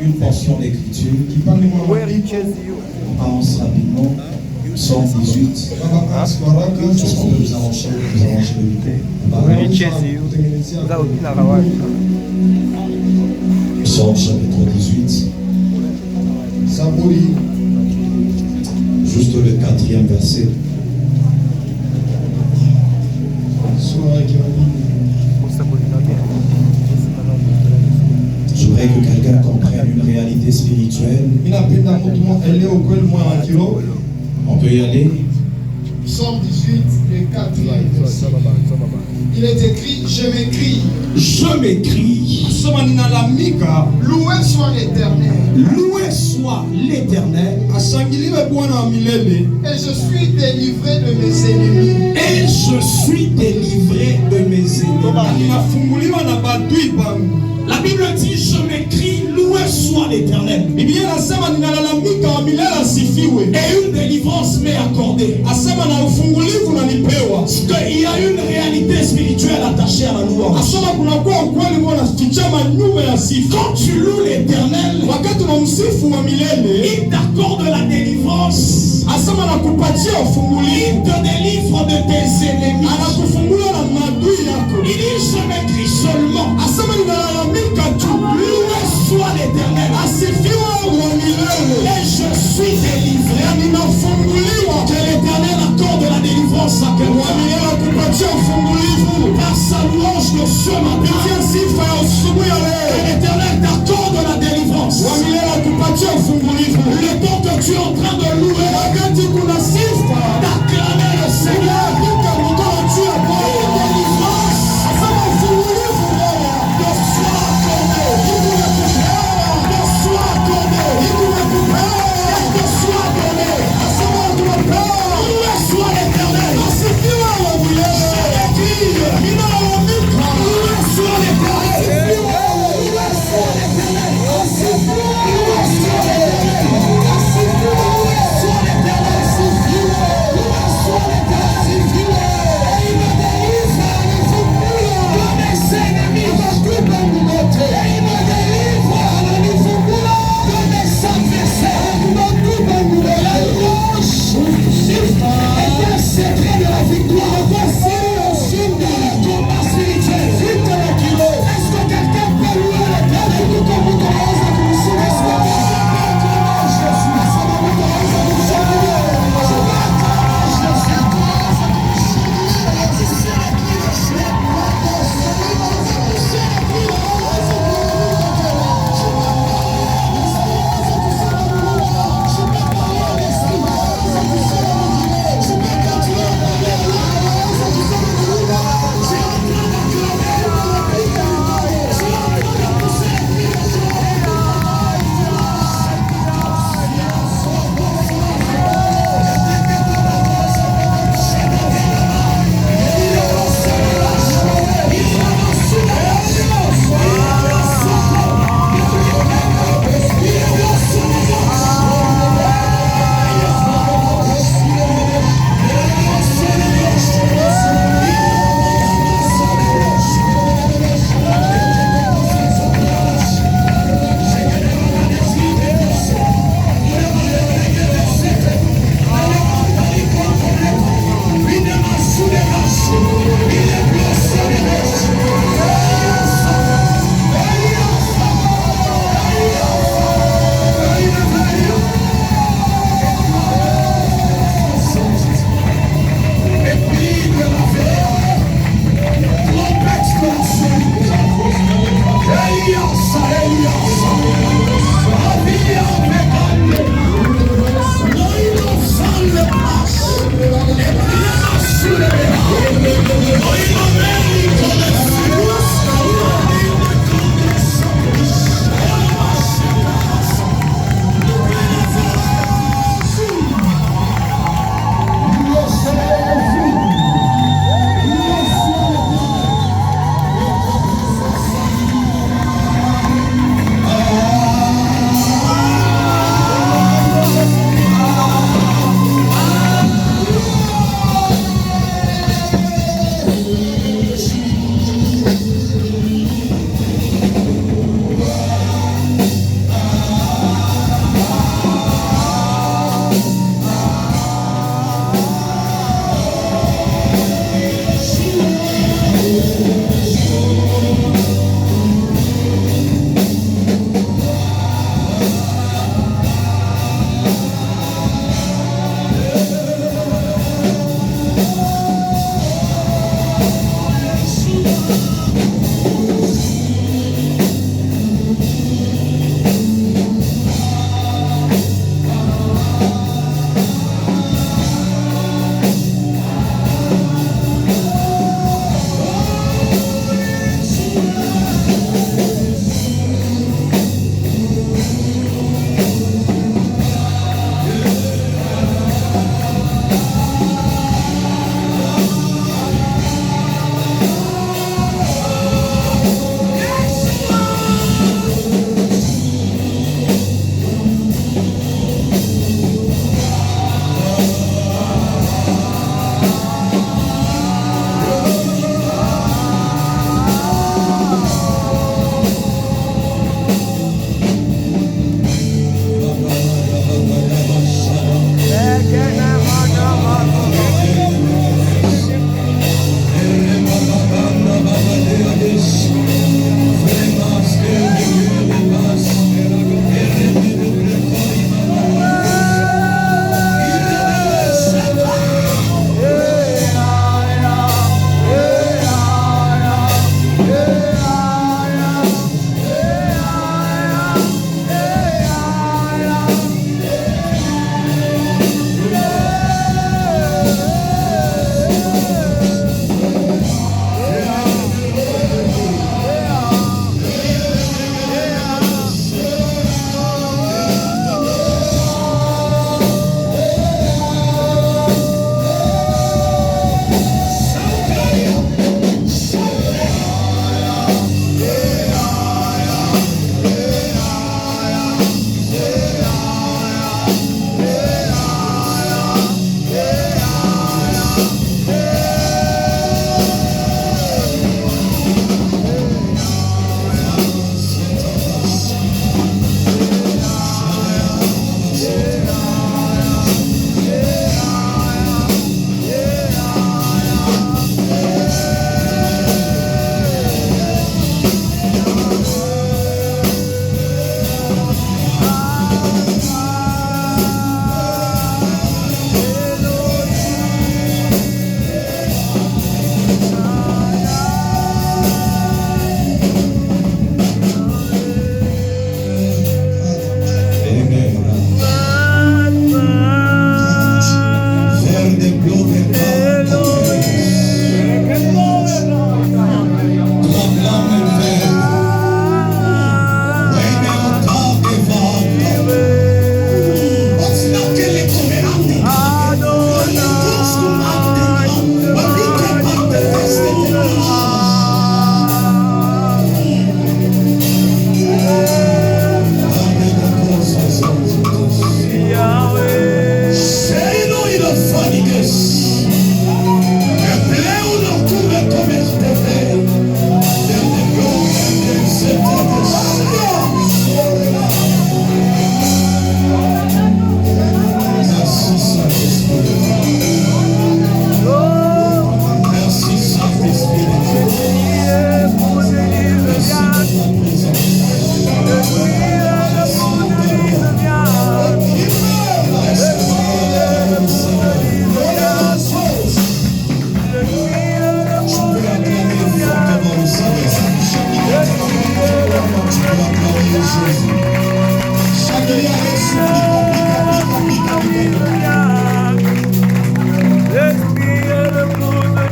Une portion d'écriture. On pense rapidement. Psaume 18. Est-ce qu'on peut vous arranger le micro? Psaume chapitre 18. Juste le 4e verset. Je voudrais que quelqu'un comprenne une réalité spirituelle. On peut y aller. Psaume 18, le 4e verset. Il est écrit, je m'écris. Je m'écris. Loué soit l'Éternel. Loué soit l'Éternel. Et je suis délivré de mes ennemis. Et je suis délivré de mes ennemis. La Bible dit, je m'écris, loué soit l'Éternel. Et une délivrance m'est accordée. Parce qu'il y a une réalité spirituelle attachée à la louange. Quand tu loues l'Éternel, il t'accorde la délivrance. Il te délivre de tes ennemis. Il dit, je m'écris seulement. Loué soit l'Éternel. Et je suis délivré. Que l'Éternel accorde la délivrance à quelqu'un. Par sa louange de ce matin. Que l'Éternel t'accorde la délivrance. Le temps que tu es en train de louer, d'acclamer le Seigneur.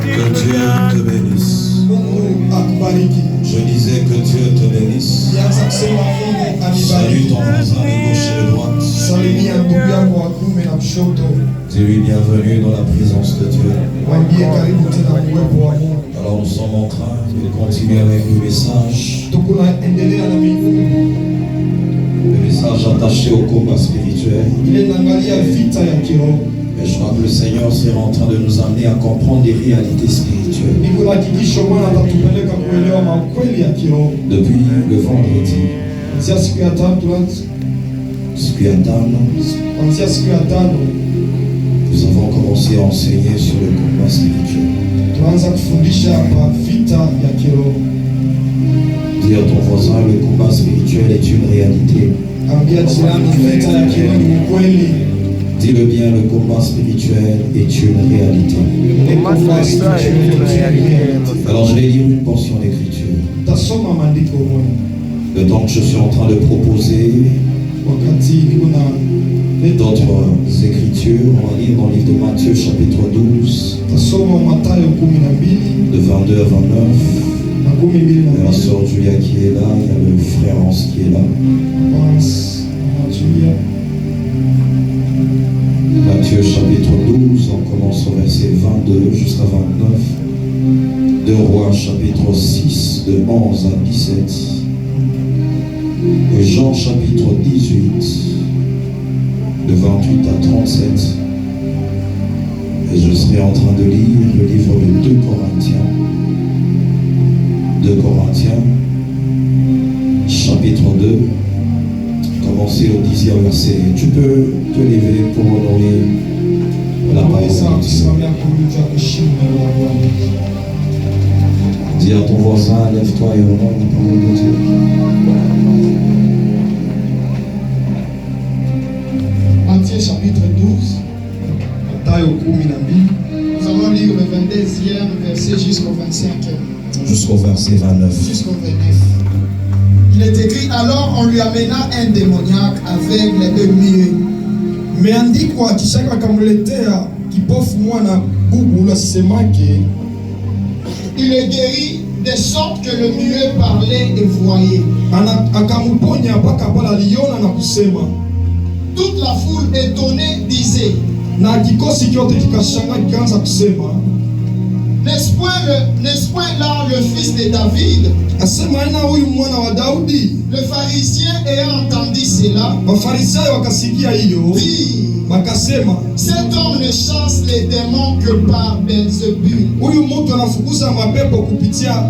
Que Dieu te bénisse. Je disais que Dieu te bénisse. Salue ton voisin de gauche et de droite. Dis-lui bienvenue dans la présence de Dieu. Alors nous sommes en train de continuer avec le message. Le message attaché au combat spirituel. Et je crois que le Seigneur sera en train de nous amener à comprendre des réalités spirituelles. Depuis le vendredi, nous avons commencé à enseigner sur le combat spirituel. Dire à ton voisin, le combat spirituel est une réalité. Dis-le bien, le combat spirituel est une réalité. Alors je vais lire une portion d'écriture. Le temps que je suis en train de proposer d'autres écritures, on va lire dans le livre de Matthieu chapitre 12, de 22 à 29. Il y a la sœur Julia qui est là, il y a le frère Hans qui est là. Matthieu chapitre 12, on commence au verset 22 jusqu'à 29. De Rois chapitre 6, de 11 à 17. Et Jean chapitre 18, de 28 à 37. Et je serai en train de lire le livre de 2 Corinthiens. 2 Corinthiens, chapitre 2. Commencer au 10e verset. Tu peux te lever pour honorer la parole de Dieu. Dis à ton voisin, lève-toi et honore la parole de Dieu. Matthieu chapitre 12. Nous allons lire le 22e verset jusqu'au 25e. Jusqu'au verset 29. Jusqu'au 29. Il est écrit, alors on lui amena un démoniaque aveugle et muet. Meandikwa kisha akamletea kipofu mwana bubu la semake. Il le guérit de sorte que le muet parlait et voyait. Akamuponya mpaka pala aliona na kusema. Toute la foule étonnée disait, na kikosi kyote kikashanga kikaanza kusema, n'est-ce point là le fils de David? Asema ina huyu mwana wa Daudi. Le pharisien ayant entendu cela, Wafarisayo wakasikia hiyo, wakasema, cet homme ne chasse les démons que par Belzébul. Huyu mtu anafukuza mapepo kupitia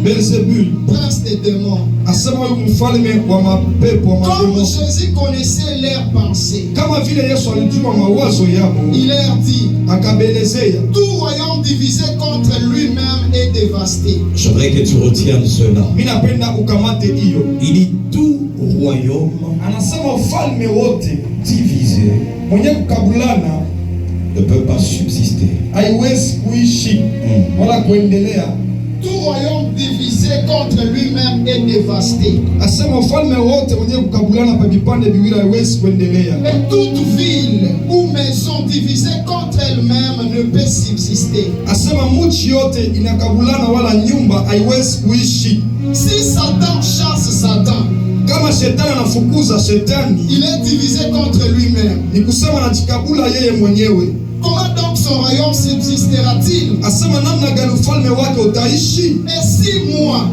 Belzébul, prince des démons. Asema huyu mfalme wa mapepo wa Comme mapepo. Jésus connaissait leurs pensées, kama vile Yesu alijua mawazo yao, il leur dit, akabelezea, tout royaume divisé contre lui-même est dévasté. Je voudrais que tu retiennes cela. Mimi napenda ukamate hiyo. Il dit tout royaume, anasema ufalme wote divisé, mwenye kukabulana ne peut pas subsister. haiwezi kuishi wala kuendelea. Tout royaume divisé contre lui-même est dévasté. Asema ufalme wote mwenye kukabulana pa vipande viwili haiwezi kuendelea. Mais toute ville ou maison divisée contre elle-même ne peut subsister. Asema mji yote inakabulana wala nyumba haiwezi kuishi. Si Satan chasse Satan, kama shetani anafukuza shetani, il est divisé contre lui-même. Ni kusema anajikabula yeye mwenyewe. Comment donc son royaume subsistera-t-il? Asema namna gani ufalme wake utaishi? Et si moi,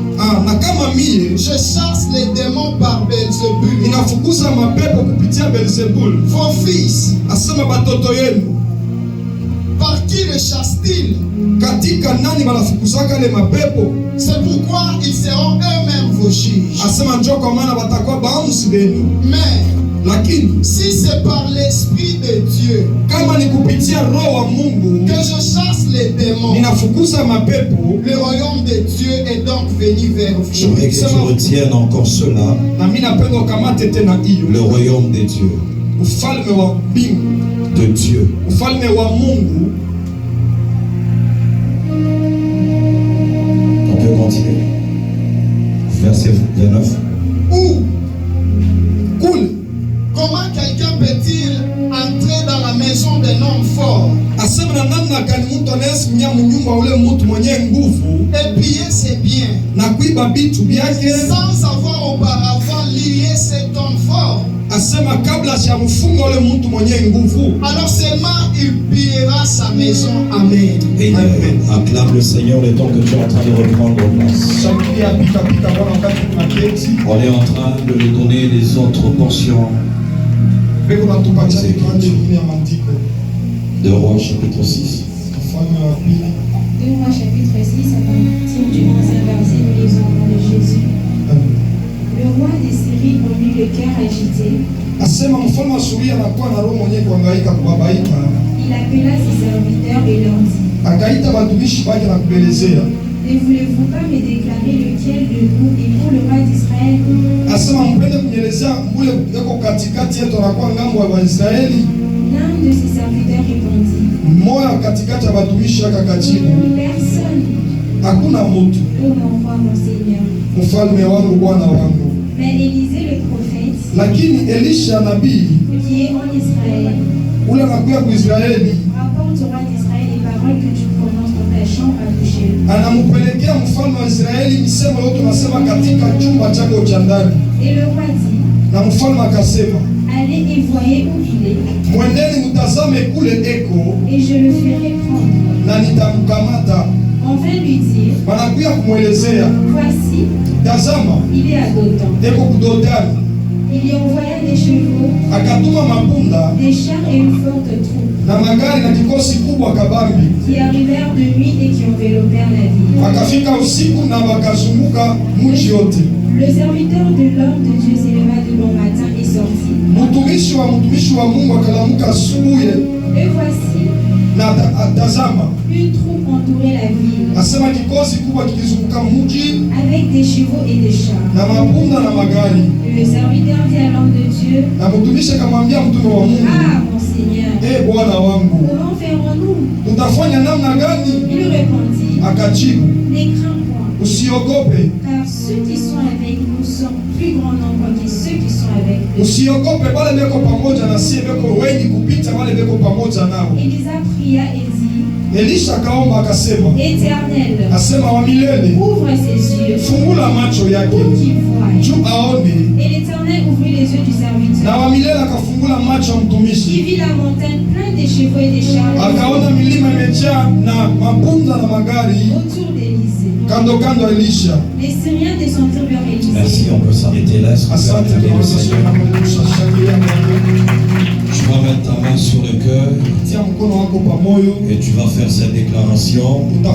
na kama mie, je chasse les démons par Belzébul, inafukuza mapepo kupitia Belzebul, vos fils, asema batoto yenu, par qui le chasse-t-il? Katika nani banafukuzaka le mapepo? C'est pourquoi ils seront eux-mêmes vos juges. Asema njoo kwa maana batakuwa baamuzi benu. Mais lakini si c'est par l'esprit de Dieu, kama ni kupitia roho wa Mungu, que je chasse les démons, ninafukuza mapepo, le royaume de Dieu est donc venu vers vous. Je voudrais que tu retiennes encore cela. Na mimi napenda ukamate tena hiyo. Le royaume de Dieu. Ufalme wa mbingu. De Dieu. Ufalme wa Mungu. On peut continuer. Verset 29. Où kule. Comment quelqu'un peut-il entrer dans la maison d'un homme fort Asema na namna gani mtu anaweza kuingia mnyumba ule mtu mwenye nguvu et piller ses biens na kuiba vitu vyake sans avoir auparavant lié cet homme fort? Asema kabla shamfunga ule mtu mwenye nguvu, alors seulement il pillera sa maison. Amen. Amen. Acclame le Seigneur le temps que tu es en train de reprendre place. On est en train de lui donner les autres portions. De Rois chapitre 6. 2 Rois chapitre 6, à partir du 11e verset, nous lisons au nom de Jésus. Le roi des Syries eut le cœur agité. Il appela ses serviteurs et leur dit: ne voulez-vous pas me déclarer lequel de nous est pour le roi d'Israël? L'un de ses serviteurs répondit: personne. Oh mon roi, mon Seigneur. Mais Élisée le prophète, qui est en Israël, rapporte au roi d'Israël les paroles que tu prononces dans ta chambre à coucher. Et le roi dit: allez et voyez où il est, et je le ferai prendre. On vint lui dire: voici, il est à Dothan. Il y envoya des chevaux, des chars et une forte troupe qui arrivèrent de nuit et qui enveloppèrent la ville. Le serviteur de l'homme de Dieu s'éleva de bon matin et sortit. Et voici, une troupe entourait la ville avec des chevaux et des chars. Le serviteur dit à l'homme de Dieu: ah, mon Seigneur, comment ferons-nous? Il répondit: ne crains point, car ceux qui sont avec nous sont plus grand nombre que ceux qui sont avec eux. Élisa pria et dit: Éternel, ouvre ses yeux pour qu'il voie. Et l'Éternel ouvrit les yeux du serviteur. Il vit la montagne pleine des chevaux et des chars autour d'Élisée. Les Syriens descendirent vers Élisée. Merci, on peut s'arrêter là. Est-ce qu'on peut acclamer le Seigneur? Tu vas mettre ta main sur le cœur et tu vas faire cette déclaration. Dis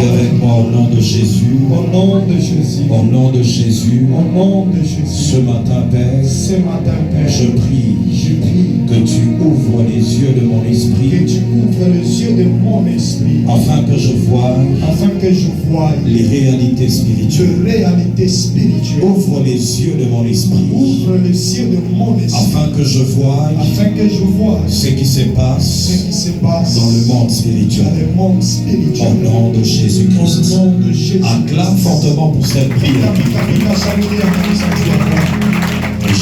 avec moi: au nom de Jésus. Au nom de Jésus. Ce matin, Père, je prie que tu ouvres les yeux de mon esprit, afin que je voie les réalités spirituelles. Ouvre les yeux de mon esprit, afin que je voie ce qui se passe dans le monde spirituel. Au nom de Jésus-Christ. Acclame fortement pour cette prière.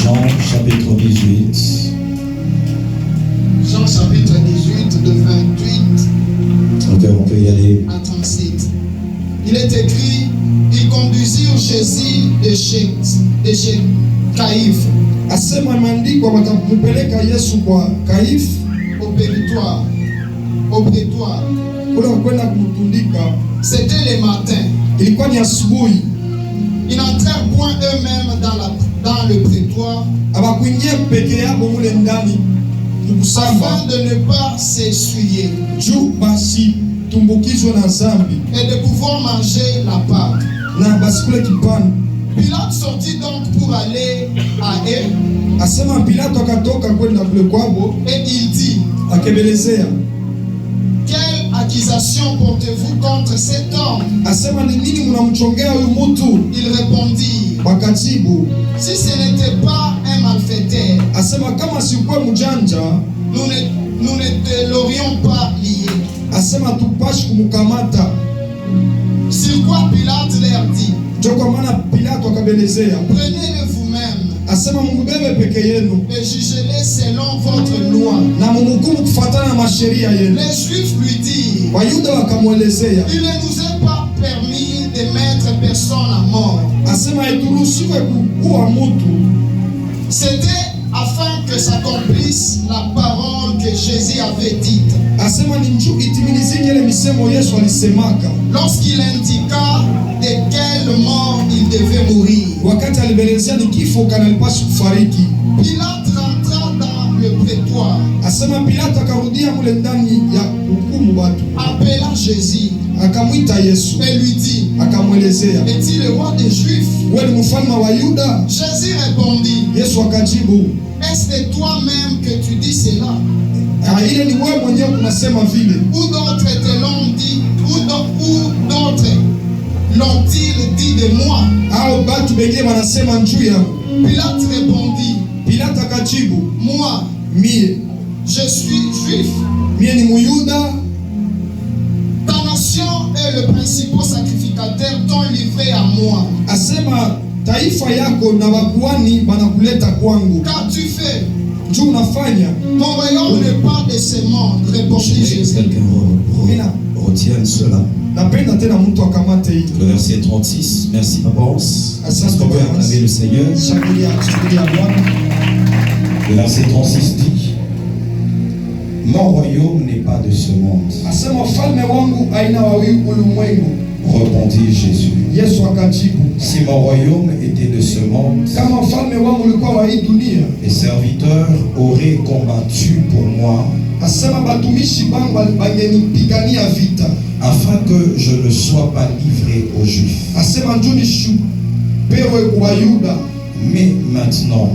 Jean chapitre 18. Jean chapitre 18 de 28 Ok, on peut y aller. à 37. Il est écrit: ils conduisirent Jésus de chez Caïphe au prétoire. C'était le matin. Ils n'entrèrent point eux-mêmes dans le prétoire afin de ne pas s'essuyer et de pouvoir manger la Pâque. Pilate sortit donc pour aller à eux et il dit: quelle accusation portez-vous contre cet homme? Il répondit: si ce n'était pas un malfaiteur, nous ne l'aurions pas lié. Sur quoi Pilate leur dit: prenez-le vous-même Asema mubebe peke yenu. Et jugez-les selon votre loi. Na mumukumu kufuatana na masheria yenu. Les Juifs lui disent, Wayuda wakamwelezea, il ne nous est pas permis de mettre personne à mort. asema haituruhusiwe kuua mutu. C'était afin que s'accomplisse la parole que Jésus avait dite. Asema ni njoo itimilizike ile misemo Yesu alisemaka. Lorsqu'il indiqua de quelle mort il devait mourir. Wakati alibelezea ni kifo kanalipaswa kufariki. Pilate rentra dans le prétoire. Asema Pilate akarudia mule ndani ya hukumu watu. Appela Jésus. Akamwita Yesu. Et lui dit, Akamwelezea, es-tu le roi des Juifs? wewe ni mfalme wa Yuda? Jésus répondit, Yesu akajibu, est-ce de toi-même que tu dis cela? ile ni wewe mwenyewe unasema vile. Ou d'autres te l'ont dit, ou d'autres l'ont-ils dit de moi? Au batu bengine wanasema njuu yangu. Pilate répondit, Pilate akajibu, moi, mie je suis juif. ni Muyuda. Ta nation est le principal sacrificateur t'ont livré à moi. Asema taifa yako na wakuani banakuleta kwangu. Qu'as-tu fait? Njoo unafanya. Ton royaume n'est pas de ce monde, répondit Jésus. Quelqu'un retienne cela. Napenda tena mtu akamate hii. Le verset 36. Merci Papa. Est-ce qu'on peut acclamer le Seigneur? Shangilia Bwana. Le verset 36 dit, mon royaume n'est pas de ce monde. Asema ufalme wangu aina wa ulimwengu. Répondit Jésus. Yesu akajibu, si mon royaume était de ce monde, kama ufalme wangu ulikuwa wa hii dunia, les serviteurs auraient combattu pour moi, asema batumishi bangu bangenipigania vita, afin que je ne sois pas livré aux Juifs. Asema njoo nishupewe kwa Yuda. Mais maintenant,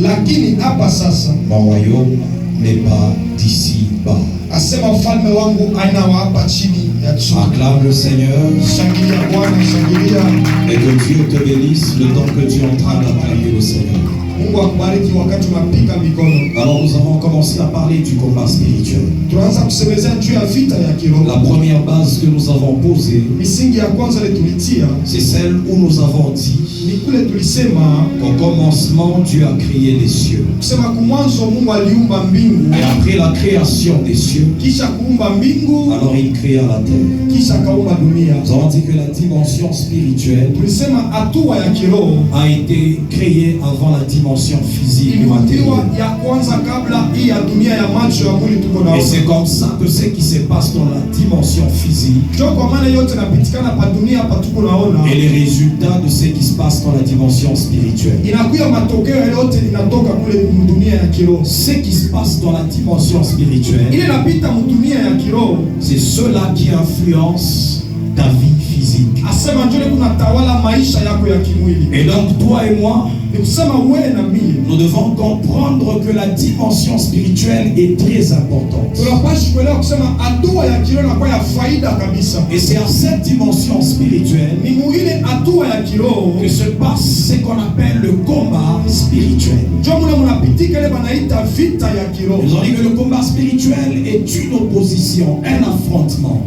lakini hapa sasa, mon royaume n'est pas d'ici-bas. Asema ufalme wangu aina wa hapa chini ya chini. Acclame le Seigneur. Shangilia Bwana, shangilia. Et que Dieu te bénisse le temps que tu es en train d'acclamer le Seigneur. Mungu akubariki wakati unapiga mikono. Alors nous avons commencé à parler du combat spirituel. Tunaanza kusemezea juu ya vita ya kiroho. La première base que nous avons posée, misingi ya kwanza ile tulitia, c'est celle où nous avons dit ni kule tulisema qu'au commencement Dieu a créé les cieux. Kusema kumwanzo Mungu aliumba mbingu. Et après la création des cieux, kisha kuumba mbingu, alors il créa la terre. Kisha kaumba dunia. Nous avons dit que la dimension spirituelle tulisema hatua ya kiroho a été créée avant la dimension physique ou matérielle. ya kwanza kabla hii ya dunia ya macho ya mwili tuko nao. Et c'est comme ça que ce qui se passe dans la dimension physique kwa maana yote napitikana pa dunia pa tuko naona, et les résultats de ce qui se passe dans la dimension spirituelle. Inakuwa matokeo yote inatoka kule dunia ya kiroho. Ce qui se passe dans la dimension spirituelle, ile napita dunia ya kiroho, c'est cela qui influence ta vie physique. Asema njoo kuna tawala maisha yako ya kimwili. Et donc toi et moi, nous devons comprendre que la dimension spirituelle est très importante. Et c'est à cette dimension spirituelle que se passe ce qu'on appelle le combat spirituel. Nous avons dit que le combat spirituel est une opposition, un affrontement.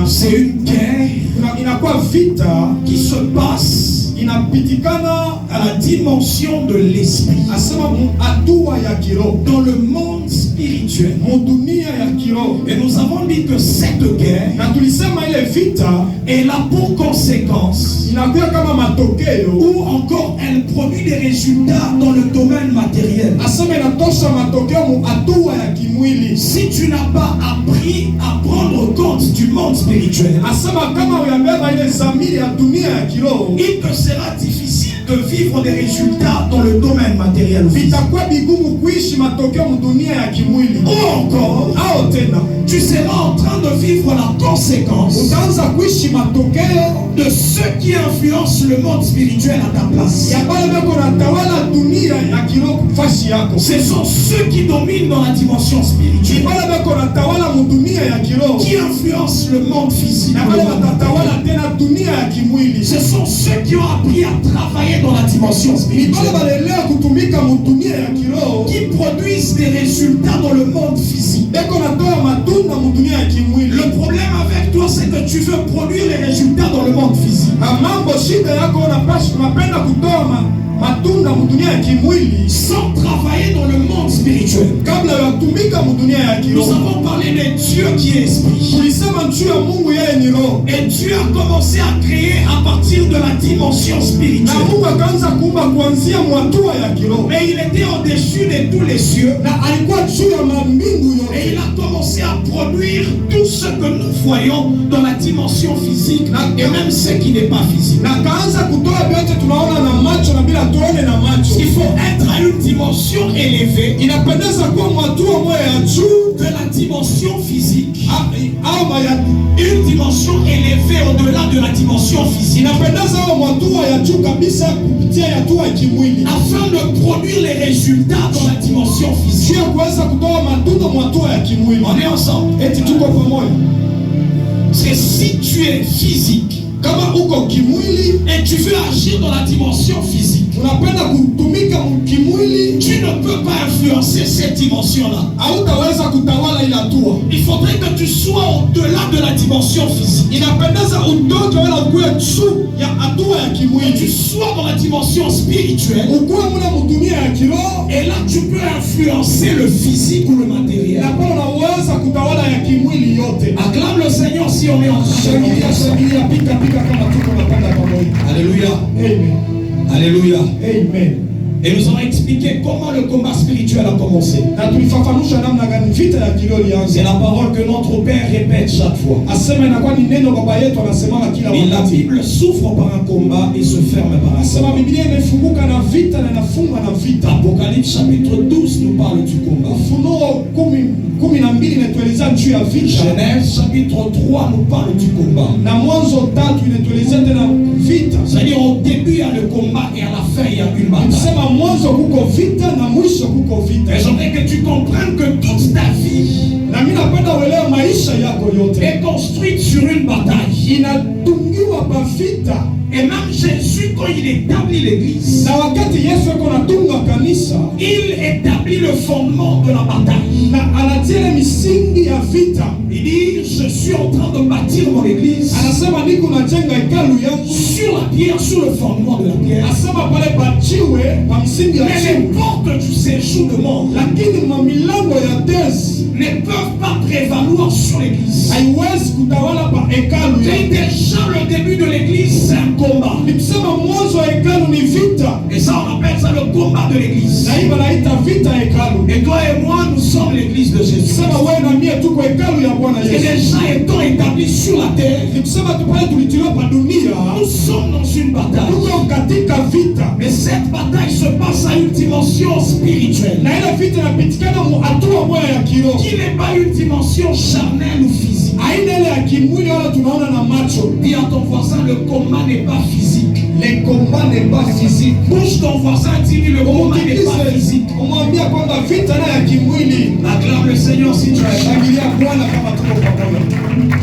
C'est une guerre qui se passe à la dimension de l'esprit, dans le monde spirituel. Et nous avons dit que cette guerre est là pour conséquence, ou encore elle produit des résultats dans le domaine matériel. Si tu n'as pas appris à prendre compte du monde spirituel, il te sera difficile de vivre des résultats dans le domaine matériel. Ou encore, tu seras en train de vivre la conséquence de ceux qui influencent le monde spirituel à ta place. Ce sont ceux qui dominent dans la dimension spirituelle, qui influencent le monde physique. Ce sont ceux qui ont appris à travailler dans la dimension spirituelle, qui produisent des résultats dans le monde physique. Le problème avec toi, c'est que tu veux produire les résultats dans le monde physique, shida yako unapenda kutoa matunda mudunia ya kimwili sans travailler dans le monde spirituel. kabla ya kutumika mudunia ya Nous kiroho. avons parlé de Dieu qui est esprit. Tulisema juu ya Mungu yeye ni roho. Et Dieu a commencé à créer à partir de la dimension Na spirituelle. Mungu akaanza kuumba kuanzia mwatua ya kiroho. Mais il était au-dessus de tous les cieux. Na alikuwa juu ya mbingu Et yote. il a commencé à produire tout ce que nous voyons dans la dimension physique et même ce qui n'est pas physique. Na kaanza kutoa vyote tunaona na macho na bila tuone na macho. Il faut être à une dimension élevée Inapendeza kuwa mwatua moja ya juu de la dimension physique. au maya. Une dimension élevée au-delà de la dimension physique. Inapendeza au mwatua ya juu kabisa kupitia ya hatua ya kimwili. Afin de produire les résultats dans la dimension physique. Sio kuweza kutoa matunda mwatua ya kimwili. On est ensemble. Eti tuko pamoja. C'est si tu es physique Kama uko kimwili et tu veux agir dans la dimension physique, unapenda kutumika kimwili, tu ne peux pas influencer cette dimension-là. hautaweza kutawala ile hatua. Il faudrait que tu sois au-delà de la dimension physique. Inapendeza utoke wala ukuwe juu ya hatua ya Et tu kimwili, sois dans la dimension spirituelle. ukuwe muna mudunia ya kiroho, Et là, tu peux influencer le physique ou le matériel. na pale unaweza kutawala ya kimwili yote. Acclame le Seigneur si on est en train de Shangilia, chanter. shangilia, pika pika kama tuko napanda pamoja. Alléluia. Amen. Alléluia. Amen. Et nous allons expliquer comment le combat spirituel a commencé. Na tulifafanusha namna gani vita ya kiroho ilianza. C'est la parole que notre Père répète chaque fois. Asema inakuwa ni neno baba yetu anasemanga kila Et la wakati. Bible s'ouvre par un combat et se ferme par un Asema combat. Biblia imefunguka na vita na inafunga na vita. Apocalypse chapitre 12 nous parle du combat. Ufunuo 12 inatueleza juu ya vita. Genèse chapitre 3 nous parle du combat. Na Mwanzo 3 inatueleza tena vita. C'est-à-dire au début il y a le combat et à la fin il y a une bataille. Sema mwanzo kuko vita na mwisho kuko vita. Et j'aimerais que tu comprennes que toute ta vie Na mimi napenda uelewe maisha yako yote est construite sur une bataille. inatungiwa pa vita. Et même Jésus, quand il établit l'église, Na wakati Yesu yuko anatunga kanisa, il établit le fondement de la bataille. na anatia ile misingi ya vita. Il dit, je suis en train de bâtir mon église Anasema niko najenga hekalu yangu. sur la pierre, sur le fondement de la pierre. Asema pale pachiwe pa msingi ya Mais les chini. portes du séjour de mort Lakini milango ya tezi ne peuvent pas prévaloir sur l'église. haiwezi kutawala pa hekalu Et yangu. déjà le début de l'église, c'est un combat. Nikisema mwanzo wa hekalu ni vita, Et ça, on appelle ça le combat de l'église. na hii wanaita vita hekalu. Et toi et moi, nous sommes l'église de Jésus. Sema wewe na mie tuko hekalu ya Bwana Et Yesu. déjà étant établis sur la terre, Nikisema tupale tulitiliwa pa dunia, nous sommes dans une bataille. tuko katika vita. Mais cette bataille se passe à une dimension spirituelle, Na ile vita inapitikana mu hatua moja ya kiroho. qui n'est pas une dimension charnelle ou physique. Aina ile ya kimwili wala tunaona na macho. Dis à ton voisin, le combat n'est pas physique. Le combat n'est pas physique. Bouge ton voisin, dis-lui, le combat n'est pas physique. Umwambia kwamba vita na ya kimwili. Acclame le Seigneur si tu es là. Shangilia Bwana kama tuko pamoja.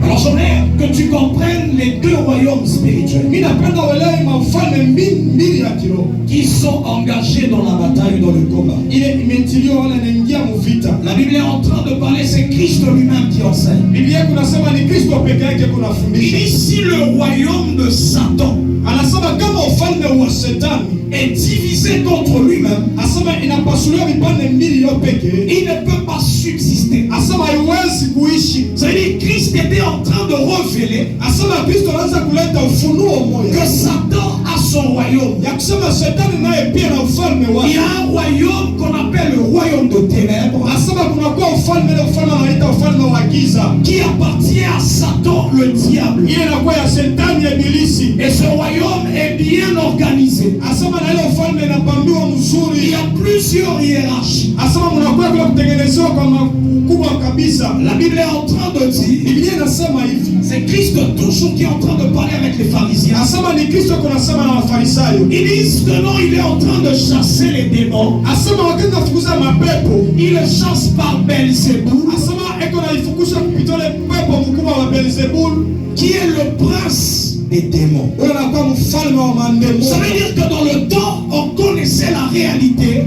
Alors j'aimerais que tu comprennes les deux royaumes spirituels Mimi napenda uelewe mafalme mbili ya kiroho. qui sont engagés dans la bataille, dans le combat. Ile imetiliwa wala inaingia mu vita. La Bible est en train de parler, c'est Christ lui-même qui enseigne. Biblia kunasema ni Kristo peke yake Il kunafundisha. dit si le royaume de Satan Anasema kama ufalme wa Shetani, est divisé contre lui-même, asema inapasuliwa vipande mbili yo peke. il ne peut pas subsister. Asema haiwezi kuishi. C'est-à-dire Christ était en train de révéler Asema Kristo anaanza kuleta ufunuo moja que Satan a son royaume. ya kusema Shetani naye pia na ufalme Il y wake. a un royaume qu'on appelle le royaume de ténèbres Asema kunakuwa ufalme na ufalme anaita ufalme wa giza. qui appartient à Satan le diable. Ile inakuwa ya Shetani ya ibilisi. Et ce royaume est bien organisé. Asema na ile ufalme inapambiwa Il mzuri. y a plusieurs hiérarchies. Asema mnakuwa kule kutengenezewa kwa makubwa kabisa. La Bible est en train de dire, Biblia inasema hivi. c'est Christ toujours qui est en train de parler avec les pharisiens. Asema ni Kristo kunasema na Wafarisayo. Ils disent que non, il est en train de chasser les démons. Asema wakati nafukuza mapepo, Il le chasse par Belzéboul, asema eko naifukusha kupitia ile pepo mkubwa wa Beelzebul, qui est le prince des démons. ule anakuwa mfalme wa Ça mandemo. veut dire que dans le temps, on connaissait la réalité,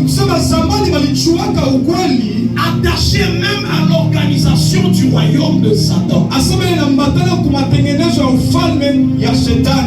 Kusema zamani walichuaka ukweli, attachée même à l'organisation du royaume de Satan. asema inambatana kumatengenezo ya ufalme ya Shetani.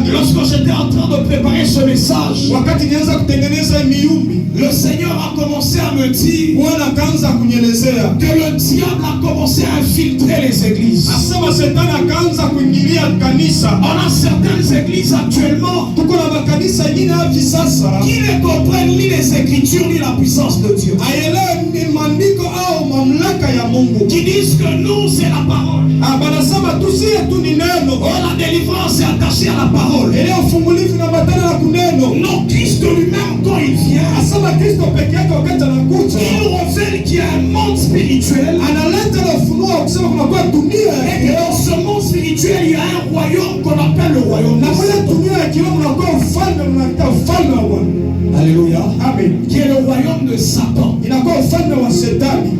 j'étais en train de préparer ce message, wakati nianza kutengeneza miumbi, le Seigneur a commencé à me dire Bwana akaanza kunielezea que le diable a commencé à infiltrer les églises. asema shetani akaanza kuingilia kanisa. On a certaines églises actuellement Tuko na makanisa ingine hivi sasa qui ne comprennent ni les Écritures ni la puissance de Dieu, aelewe ni maandiko au mamlaka ya Mungu. qui disent que nous c'est la parole. Banasema tu si tu ni neno. Oh, la délivrance est attachée à la parole. Ile ufungulivu na matana na kuneno. Non, Christ lui-même quand il vient, Asema Kristo peke yake wakati anakuja, il révèle qu'il y a un monde spirituel. analeta na ufunuo wa kusema kuna kwa dunia Et que dans ce monde spirituel, il y a un royaume qu'on appelle le royaume de na kwenye Satan. dunia ya kiroho kuna kwa ufalme unaita ufalme wa Bwana. Alléluia. Amen. Qui est le royaume de Satan. Inakuwa ufalme wa Shetani.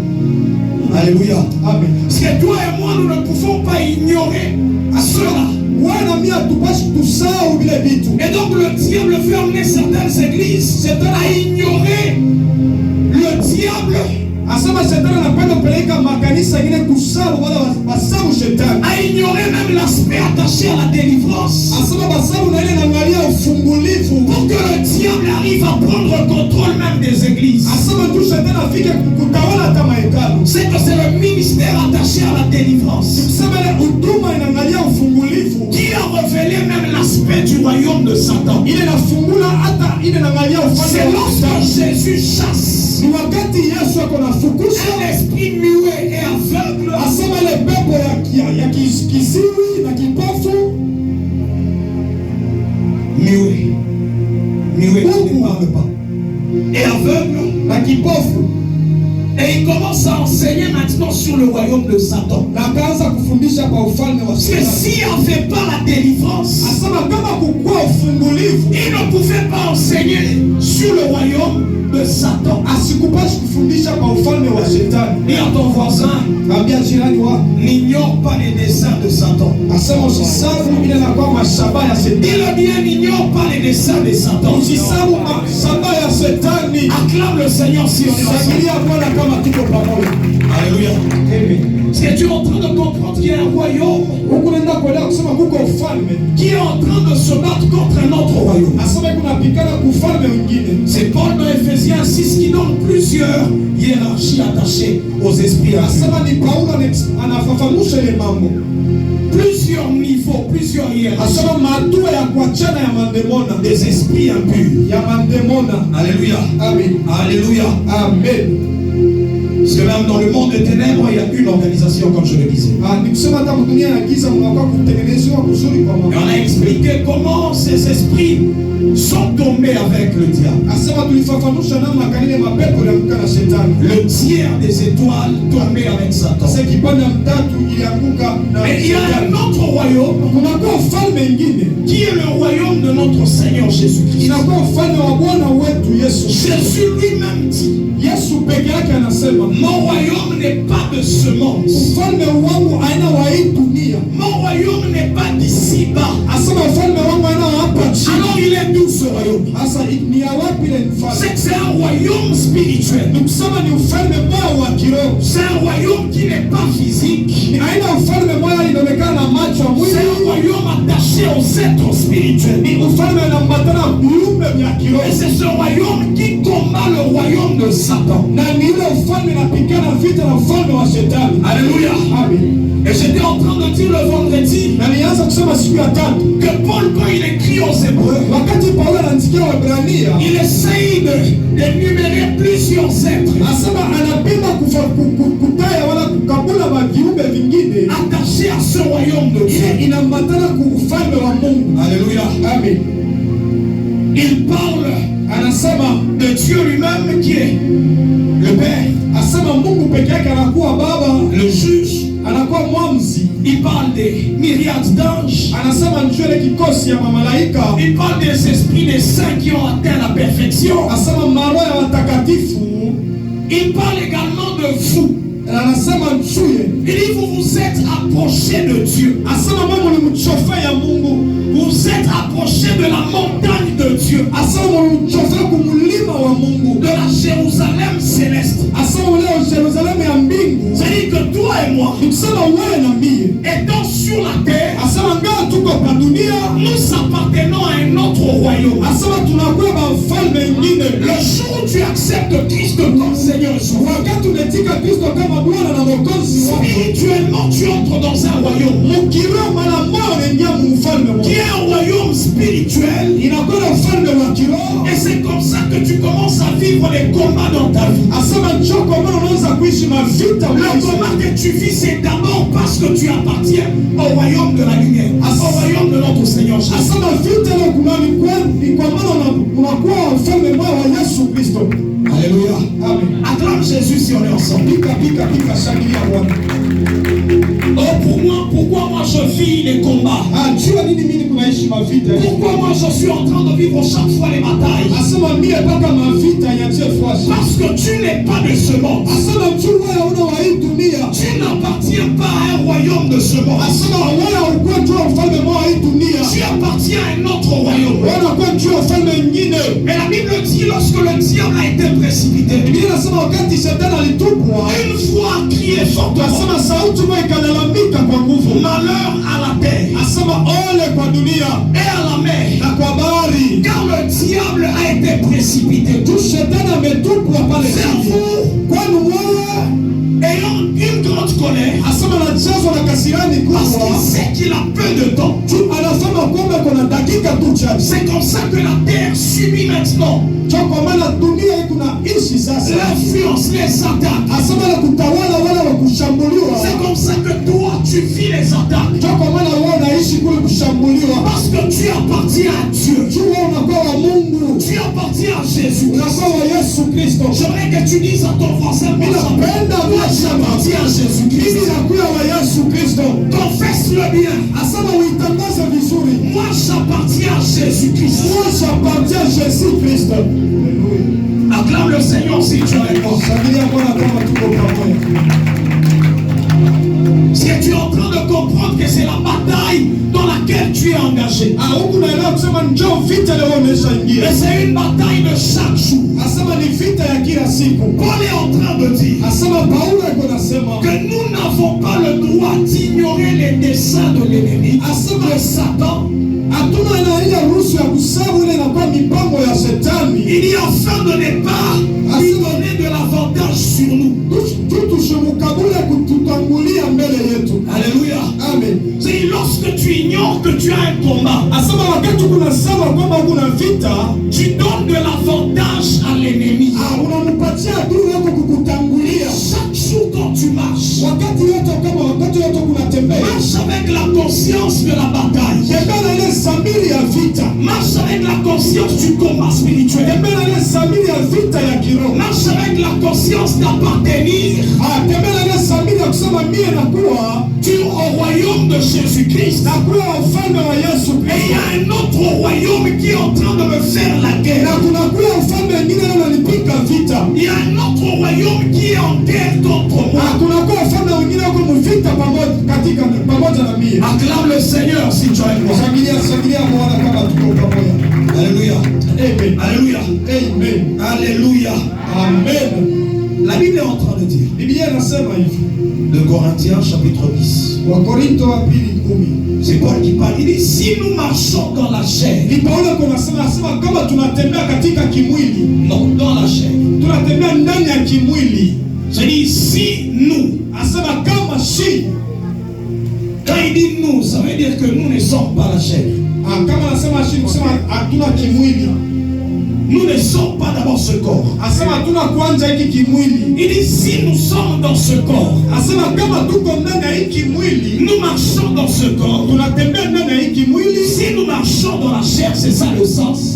Alléluia. Amen. Parce que toi et moi, nous ne pouvons pas ignorer cela. Wana mimi hatupashi tusahau vile vitu. Et donc le diable veut amener certaines églises à ignorer le diable, Asema Shetani anapenda kupeleka makanisa ingine kusahau wala wasahau Shetani. à ignorer même l'aspect attaché à la délivrance. Asema basahau na ile inaangalia ufungulivu. Pour que le diable arrive à prendre le contrôle même des églises. Asema tu Shetani afike kutawala hata mahekalu. C'est que c'est le ministère attaché à la délivrance Kusema ile huduma inaangalia ufungulivu. qui a révélé même l'aspect du royaume de Satan. Ile inafungula hata ile inaangalia ufalme C'est wa lorsque Shetani. Jésus chasse Ni wakati Yesu ako nafukusha un esprit muet et aveugle, asema ile pepo ya kiziwi na kipofu muet, muet qui ne parle pas, et aveugle, na kipofu, et il commence à enseigner maintenant sur le royaume de Satan. na akaanza kufundisha kwa ufalme wa Parce que Shetani. s'il n'y avait pas la délivrance, Asema kama kukua ufungulivu il ne pouvait pas enseigner sur le royaume de Satan. asikupashi kufundisha kwa ufalme wa Shetani. Dis à ton voisin, Kaambia jirani wako n'ignore pas les desseins de Satan. asema usisabu ile inakuwa mashaba ya Shetani. Dis-le bien, n'ignore pas les desseins de Satan. Usisabu mashaba ya Shetani. Acclame le Seigneur si on est ensemble. Shangilia Bwana kama tuko pamoja. Alléluia. Amen. Parce que tu es en train de comprendre qu'il y a un royaume Huku naenda kuelewa kusema kuko ufalme. qui est en train de se battre contre un autre royaume. Asema kuna pikana kufalme wengine. C'est Paul dans Ephésiens 6 qui donne plusieurs hiérarchies attachées aux esprits impurs. Asema ni Paulo anafafanusha ile mambo. Plusieurs niveaux, plusieurs hiérarchies Asema mahatua ya kuachana ya mandemona. des esprits impurs. Ya mandemona. Alléluia. Amen. Alléluia. Amen. Parce que même dans le monde des ténèbres, il y a une organisation, comme je le disais. Ni kusema hata dunia ya giza mnakuwa kutengenezwa kuzuri kwa Et mambo. on a expliqué comment ces esprits sont tombés avec le diable. Asema tulifafanusha namna kanile mapepo yalianguka na Shetani. Le tiers des étoiles tombé avec Satan. Sasa kipande mtatu ilianguka na Mais il y a un Shetani. autre royaume Kunakuwa ufalme ingine. qui est le royaume de notre Seigneur Jésus-Christ. Inakuwa ufalme wa Bwana wetu Yesu. Jésus lui-même dit, Yesu peke yake anasema, mon royaume n'est pas de ce monde. ufalme wangu aina wa hii dunia. Mon royaume n'est pas d'ici-bas. Asema ufalme wangu aina wa hapa chini. Alors il est d'où ce royaume? Asa ni ya wapi ile mfalme? C'est que c'est un royaume spirituel. Ni kusema ni ufalme moja wa kiroho. C'est un royaume qui n'est pas physique. Ni aina ya ufalme moja inaonekana na macho ya mwili. C'est un royaume attaché aux êtres spirituels. Ni ufalme unaambatana na viumbe vya kiroho. Et c'est ce royaume qui combat le royaume de Satan. Na ni ile ufalme inapigana vita na ufalme wa Shetani. Alléluia. Amen. Et j'étais en train de dire le vendredi Na nianza kusema siku ya tatu. que Paul, quand il écrit aux Hébreux, Wakati Paulo anaandikia Waebrania, il essaye d'énumérer plusieurs êtres asema anapenda kutaya wala kukabula viumbe vingine attachés à ce royaume de Dieu. ile inambatana ku ufalme wa Mungu. Alléluia. Amen. Il parle Anasema de Dieu lui-même qui est le Père, asema Mungu peke yake anakuwa baba, le juge. anakuwa mwamuzi. Il parle des myriades d'anges. Anasema njoo ile kikosi ya mamalaika. Il parle des esprits des saints qui ont atteint la perfection. Asema maroho ya watakatifu. Il parle également de vous. Anasema nchuye. Il dit vous vous êtes approchés de Dieu. Asema Mungu ni mchofa ya Mungu. Vous êtes approchés de la montagne de de Dieu, de la Jérusalem céleste. C'est-à-dire que toi et moi, étant sur la terre, nous appartenons à un autre royaume. Le jour où tu acceptes Christ comme Seigneur et Sauveur, spirituellement tu entres dans un royaume qui est un royaume spirituel. Et c'est comme ça que tu commences à vivre les combats dans ta vie. Le combat que tu vis, c'est d'abord parce que tu appartiens au royaume de la lumière, au royaume de notre Seigneur Jésus. Alléluia. Acclame Jésus si on est ensemble. Oh, pourquoi moi je vis les combats? Pourquoi moi je suis en train de vivre chaque fois les batailles? Parce que tu n'es pas de ce monde. Tu n'appartiens pas à un royaume de ce monde. Tu appartiens à un autre royaume. Et la Bible dit, lorsque le diable a été précipité, une voix criait fortement, malheur à la terre et à la mer, car le diable a été précipité. Vers vous, ayant une grande colère, parce qu'il sait qu'il a peu de temps. C'est comme ça que la terre subit maintenant l'influence, les attaques. C'est comme ça que toi tu vis les attaques. Parce que tu appartiens à Dieu. Tu appartiens à Jésus. J'aimerais que tu dises à ton voisin, moi j'appartiens à Jésus-Christ. Confesse-le bien. Moi j'appartiens à Jésus-Christ. Acclame le Seigneur si tu as répondu. Si tu es en train de comprendre que c'est la bataille dans laquelle tu es engagé. Et c'est une bataille de chaque jour. Paul est en train de dire que nous n'avons pas le droit d'ignorer les desseins de l'ennemi, de Satan. Il y a afin de ne pas lui donner de l'avantage sur nous. Alléluia. Amen. C'est lorsque tu ignores que tu as un combat, tu donnes de l'avantage à l'ennemi. Chaque jour quand tu marches, marche avec la conscience de la bataille. Marche avec la conscience du combat spirituel. Marche avec la conscience d'appartenir au royaume de Jésus-Christ. Et il y a un autre royaume qui est en train de me faire la guerre. Il y a un autre royaume qui est en guerre contre moi. Acclame le Seigneur si tu as une voix. Alléluia. Amen. Alléluia. Amen. Alléluia. Amen. La Bible est en train de dire. De Corinthiens chapitre 10. C'est Paul qui parle. Il dit si nous marchons dans la chair. Non, dans la chair. Je dis si nous. Quand il dit nous, ça veut dire que nous ne sommes pas la chair. Nous ne sommes pas d'abord ce corps. Il dit si nous sommes dans ce corps, nous marchons dans ce corps. Si nous marchons dans la chair, c'est ça le sens.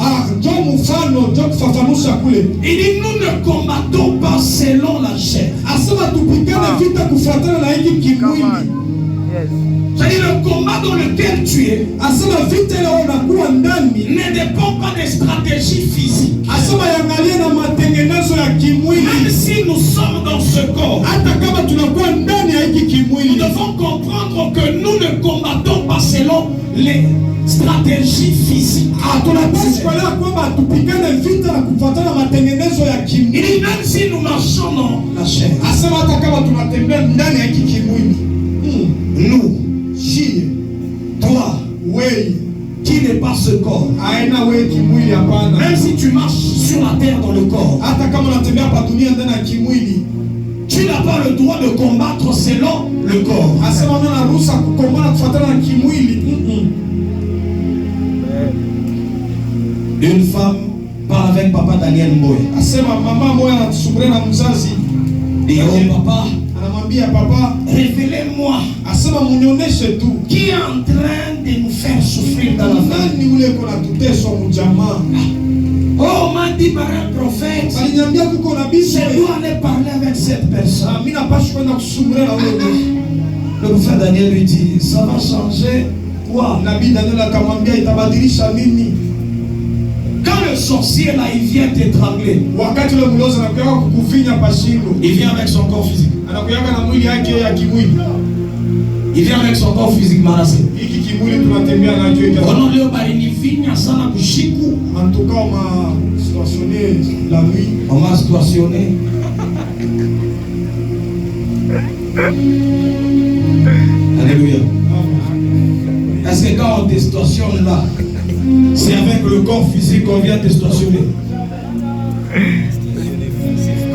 Il dit nous ne combattons pas selon la chair. C'est-à-dire le combat dans lequel tu es ne dépend pas des stratégies physiques. Même si nous sommes dans ce corps, nous devons comprendre que nous ne combattons pas selon selon les stratégies physiques. Il dit même si nous marchons dans la chair, nous, toi, qui n'est pas ce corps, même si tu marches sur la terre dans le corps, tu n'as pas le droit de combattre selon le corps. Une femme parle avec papa Daniel Mboye. Et oh papa, révélez-moi qui est en train de nous faire souffrir dans la famille. Oh, on m'a dit par un prophète, je dois aller parler avec cette personne. Le prophète Daniel lui dit, ça va changer quoi? Quand le sorcier là, il vient t'étrangler, il vient avec son corps physique. Il vient avec son corps physique menacé. En tout cas, on m'a stationné la nuit. On m'a stationné. Alléluia. Est-ce que quand on te stationne là, c'est avec le corps physique qu'on vient te stationner?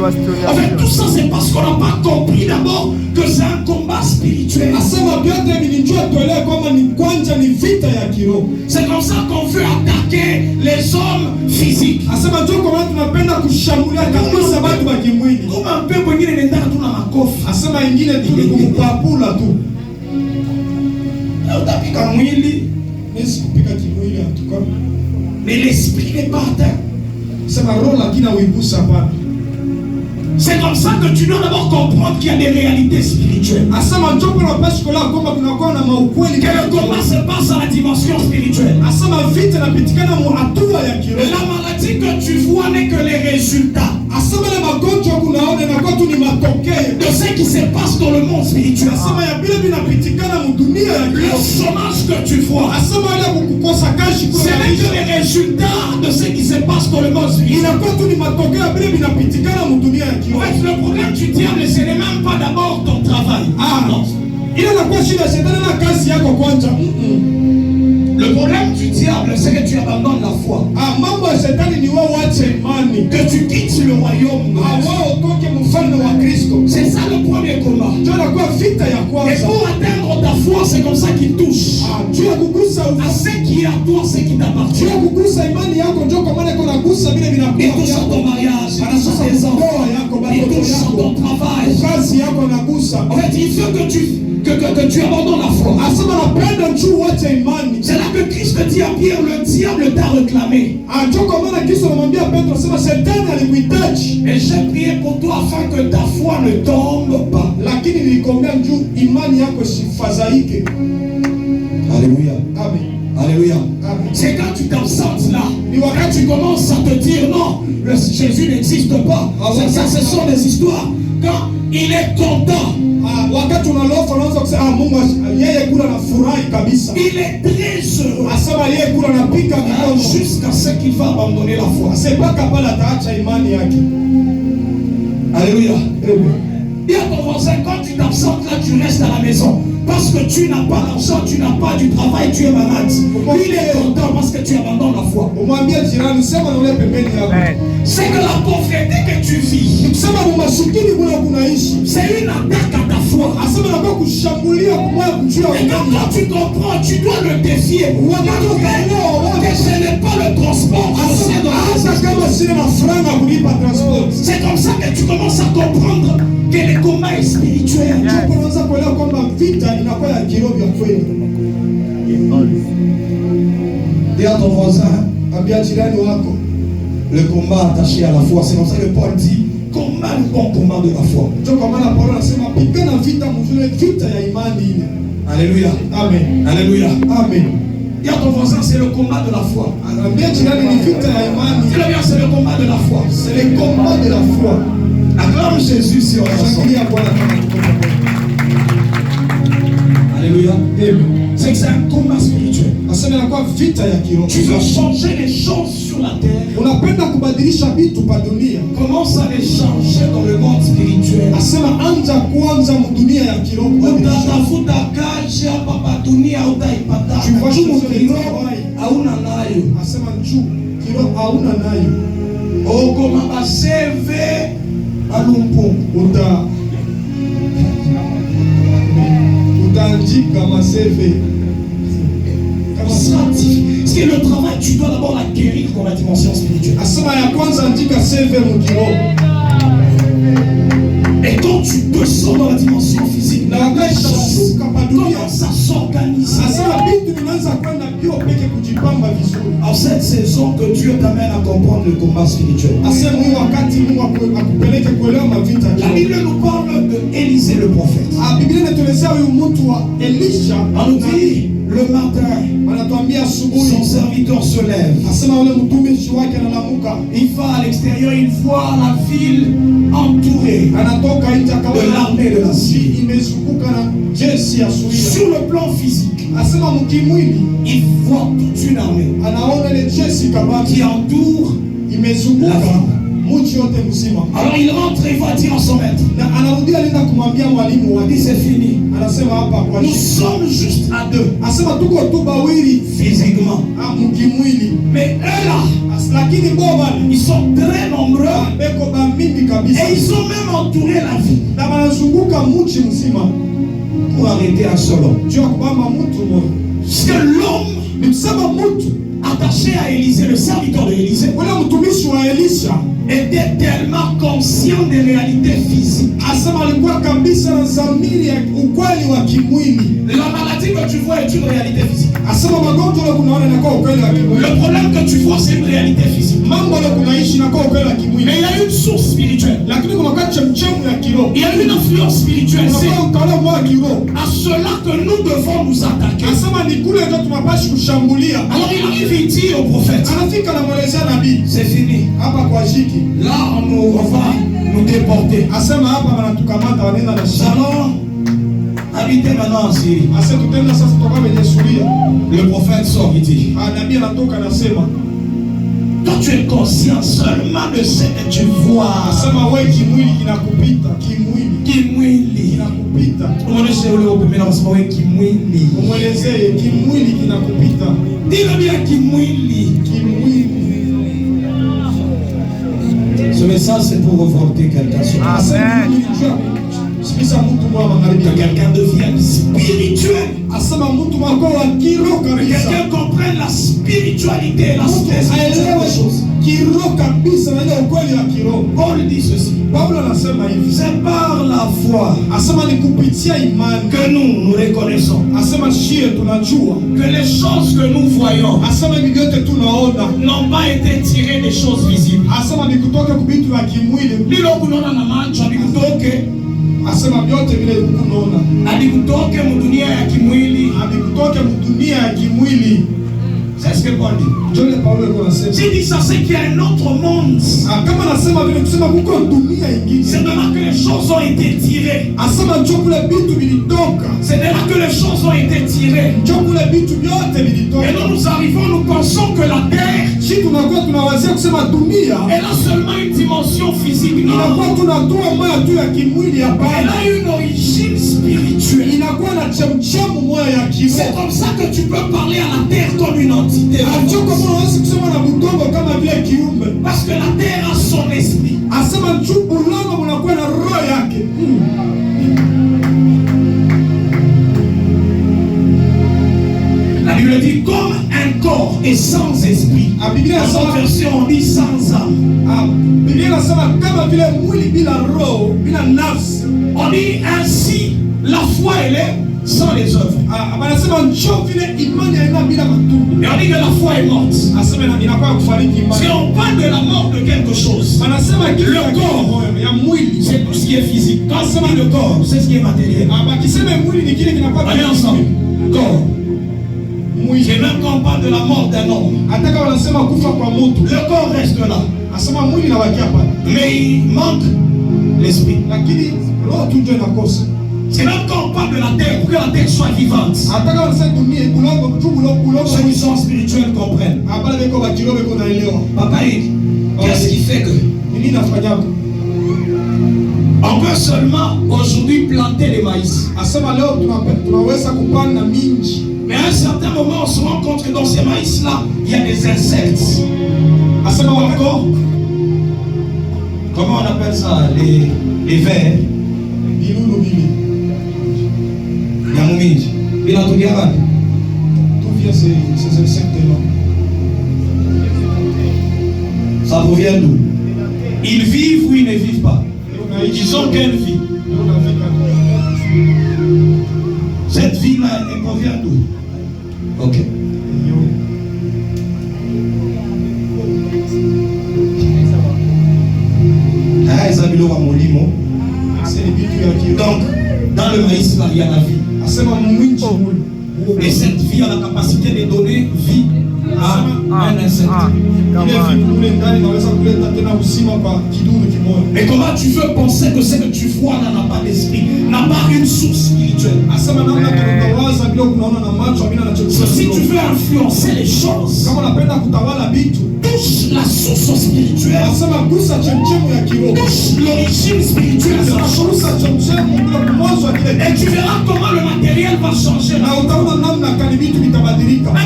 En fait, tout ça c'est parce qu'on n'a pas compris d'abord que c'est un combat spirituel. C'est comme ça qu'on veut attaquer les hommes physiques. Mais l'esprit n'est pas atteint. C'est comme ça que tu dois d'abord comprendre qu'il y a des réalités spirituelles. Que le combat se passe à la dimension spirituelle. La maladie que tu vois n'est que les résultats de ce qui se passe dans le monde spirituel. Le chômage que tu vois, ce n'est que les résultats de ce qui se passe dans le monde spirituel. En fait, le problème du diable, ce n'est même pas d'abord ton travail. Non. Le problème du diable, c'est que tu abandonnes la foi. Que tu quittes le royaume. C'est ça le premier combat. Et pour atteindre ta foi, c'est comme ça qu'il touche à ce qui est à toi, ce qui t'appartient. Il touche à ton mariage, il touche à tes enfants, il touche à ton travail. En fait, il veut que tu abandonnes la foi. C'est là que Christ dit à Pierre, le diable t'a réclamé. Et j'ai prié pour toi afin que ta foi ne tombe pas. Alléluia. Amen. Alléluia. C'est quand tu t'absentes là, quand tu commences à te dire non, Jésus n'existe pas. Ça, ce sont des histoires. Quand il est content, il est très heureux jusqu'à ce qu'il va abandonner la foi. Alléluia. Dis à ton voisin, quand tu t'absentes là, tu restes à la maison. Parce que tu n'as pas l'argent, tu n'as pas du travail, tu es malade. Il est content parce que tu abandonnes la foi. C'est que la pauvreté que tu vis, c'est une attaque à ta foi. Et quand tu comprends, tu dois le défier. Que ce n'est pas le transport. C'est comme ça que tu commences à comprendre que le combat est spirituel. Dis à ton voisin, le combat attaché à la foi. C'est comme ça que Paul dit, combat le bon combat de la foi. Alléluia. Amen. Alléluia. Amen. Dis à ton voisin, c'est le combat de la foi. Dis-le bien, c'est le combat de la foi. C'est le combat de la foi. Acclame Jésus sur la foi. Alléluia. Alléluia. Amen. C'est que c'est un combat spirituel. Asema inakuwa vita ya kiroho. Tu veux changer les choses sur la terre. Unapenda kubadilisha vitu pa dunia. Commence à les changer dans le monde spirituel. Asema anza kuanza dunia ya kiroho. Utatafuta kazi hapa pa dunia utaipata. Tu vois Juu kiroho hauna nayo. Asema juu kiroho hauna nayo. Koma baseve alumpo utaandika maseve kama scientifique. Parce que le travail, tu dois d'abord l'acquérir dans la dimension spirituelle. Asema ya kwanza andika seve mu kiroho. Et quand tu te sens dans la dimension physique, comment ça s'organise? En cette saison que Dieu t'amène à comprendre le combat spirituel. La Bible nous parle de Élisée le prophète. On nous dit le matin, son serviteur se lève. Il va à l'extérieur, il voit la ville entourée de l'armée de la Syrie. Sur le plan physique, il voit toute une armée qui entoure la ville. Alors il rentre et va dire à son maître, il dit c'est fini. Nous sommes juste à deux physiquement. Mais eux là, ils sont très nombreux et ils ont même entouré la ville pour arrêter un seul homme. Parce que l'homme attaché à Élisée, le serviteur de Élisée, était tellement conscient des réalités physiques. La maladie que tu vois est une réalité physique. Le problème que tu vois, c'est une réalité physique. Mais il y a une source spirituelle. Il y a une influence spirituelle. C'est à cela que nous devons nous attaquer. Alors il arrive et dit au prophète, c'est fini. Là on va nous déporter. Nous allons habiter maintenant en Syrie. Le prophète sort, il dit, toi tu es conscient seulement de ce que tu vois. Dis-le bien kimwili. Ce message c'est pour revolter quelqu'un sur la scène. Que quelqu'un devienne spirituel. Que quelqu'un comprenne la spiritualité et l'aspect spirituel des choses. Paul dit ceci. C'est par la foi que nous reconnaissons que les choses que nous voyons n'ont pas été tirées des choses visibles. Alikutoke mudunia ya kimwili. C'est ce que Paul dit. J'ai dit ça, c'est qu'il y a un autre monde. C'est de là que les choses ont été tirées. C'est de là que les choses ont été tirées. Et nous arrivons, nous pensons que la terre, elle a seulement une dimension physique. Non. Elle a une origine spirituelle. C'est comme ça que tu peux parler à la terre comme une entité. Parce que la terre a son esprit. La Bible dit comme un corps est sans esprit. Dans cette version on dit sans âme. On dit ainsi la foi elle est sans les œuvres. Et on dit que la foi est morte. Si on parle de la mort de quelque chose, le corps, c'est tout ce qui est physique. Quand on dit le corps, c'est ce qui est matériel. Allez ensemble. Corps. Et même quand on parle de la mort d'un homme, le corps reste là. Mais il manque l'esprit. C'est même quand on parle de la terre, pour que la terre soit vivante. Ceux qui sont spirituels comprennent. Papa, qu'est-ce qui fait que on peut seulement aujourd'hui planter les maïs? Mais à un certain moment, on se rend compte que dans ces maïs-là, il y a des insectes. Encore, comment on appelle ça? Les vers. Tout vient ces insectes-là. Ça provient d'où? Ils vivent ou ils ne vivent pas? Ils ont quelle vie? Cette vie-là, elle provient d'où? Ok. Donc, dans le maïs, là, il y a la vie. Et cette vie a la capacité de donner vie à un insecte. Mais comment tu veux penser que ce que tu vois là n'a pas d'esprit, n'a pas une source spirituelle? Si tu veux influencer les choses, touche la source spirituelle, touche l'origine spirituelle de la chose, et tu verras comment le matériel va changer. Même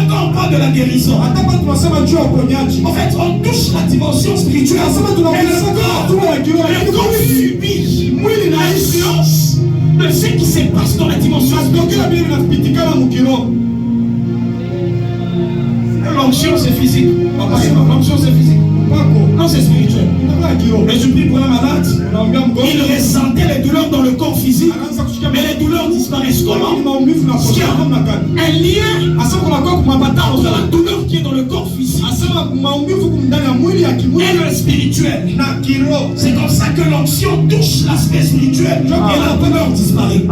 quand on parle de la guérison, en fait, on touche la dimension spirituelle. Le corps subit l'influence de ce qui se passe dans la dimension spirituelle. L'onction c'est physique. L'onction c'est physique. Non, c'est spirituel. Mais je prie pour un malade. Il ressentait les douleurs dans le corps physique. Mais les douleurs disparaissent comment? Parce qu'il y a un lien entre la douleur qui est dans le corps physique et le spirituel. C'est comme ça que l'onction touche l'aspect spirituel et la douleur disparaît.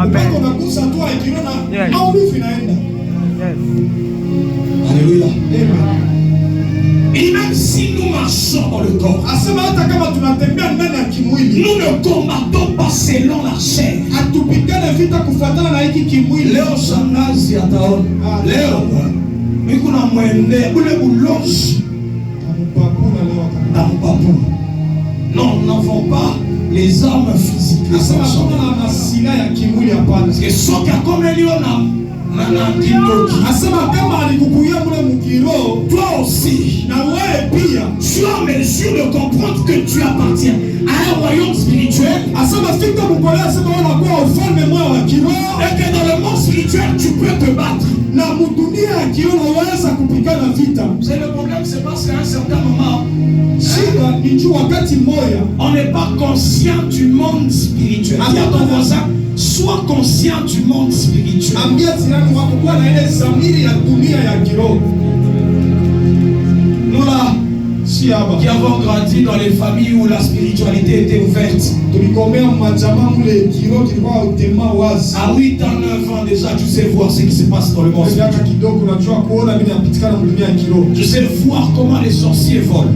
Alléluia. Et même si nous marchons dans le corps, nous ne combattons pas selon la chair. Leo shangazi ataona. Leo mikuna mwende ule buloshi na mpapu. Non, nous n'avons pas les armes physiques. Parce que ce qui a comme toi aussi, tu as mesure de comprendre que tu appartiens à un royaume spirituel. Et que dans le monde spirituel, tu peux te battre. C'est le problème, c'est parce qu'à un certain moment, on n'est pas conscient du monde spirituel. Dis à ton voisin, sois conscient du monde spirituel. Nous là, qui avons grandi dans les familles où la spiritualité était ouverte, à 8 ans, 9 ans déjà, tu sais voir ce qui se passe dans le monde spirituel. Tu sais voir comment les sorciers volent.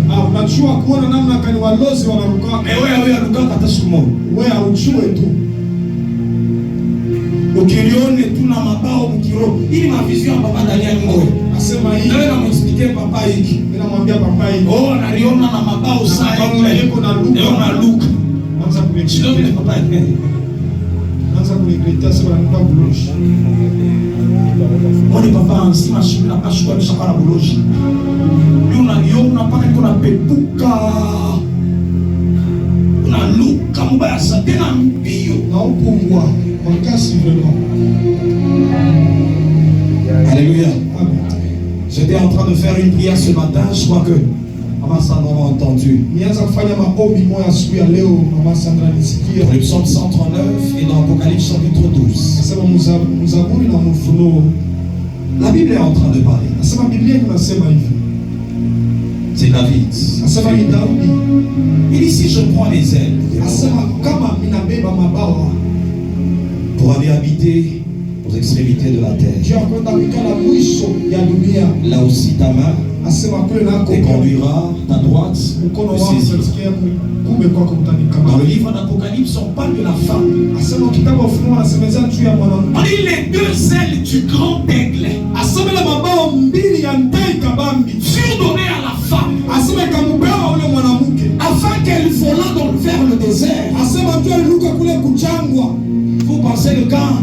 Mais ukilione tu na mabao mkiro ili mavision ya papa Daniel Ngoe asema hii ndio namexpliquer papa hiki ninamwambia papa hiki naliona na mabao sana yuko na Luka anza kuexpliquer papa anza kuregreta sema nikupa buloshi mwani papa ansima shule na kashua ni shakara buloshi yuna paka niko na pepuka na Luka mbaya sana tena mbio na upungwa. Alléluia. J'étais en train de faire une prière ce matin. Je crois que Maman Sandra m'a entendu. Dans le psaume 139 et dans l'Apocalypse chapitre 12. La Bible est en train de parler. C'est David. Il dit si je prends les ailes pour aller habiter aux extrémités de la terre, là aussi ta main et conduira ta droite de ses yeux. Dans le livre d'Apocalypse, on parle de la femme. On dit les deux ailes du grand aigle furent données à la femme afin qu'elle volant vers le désert. Vous pensez que quand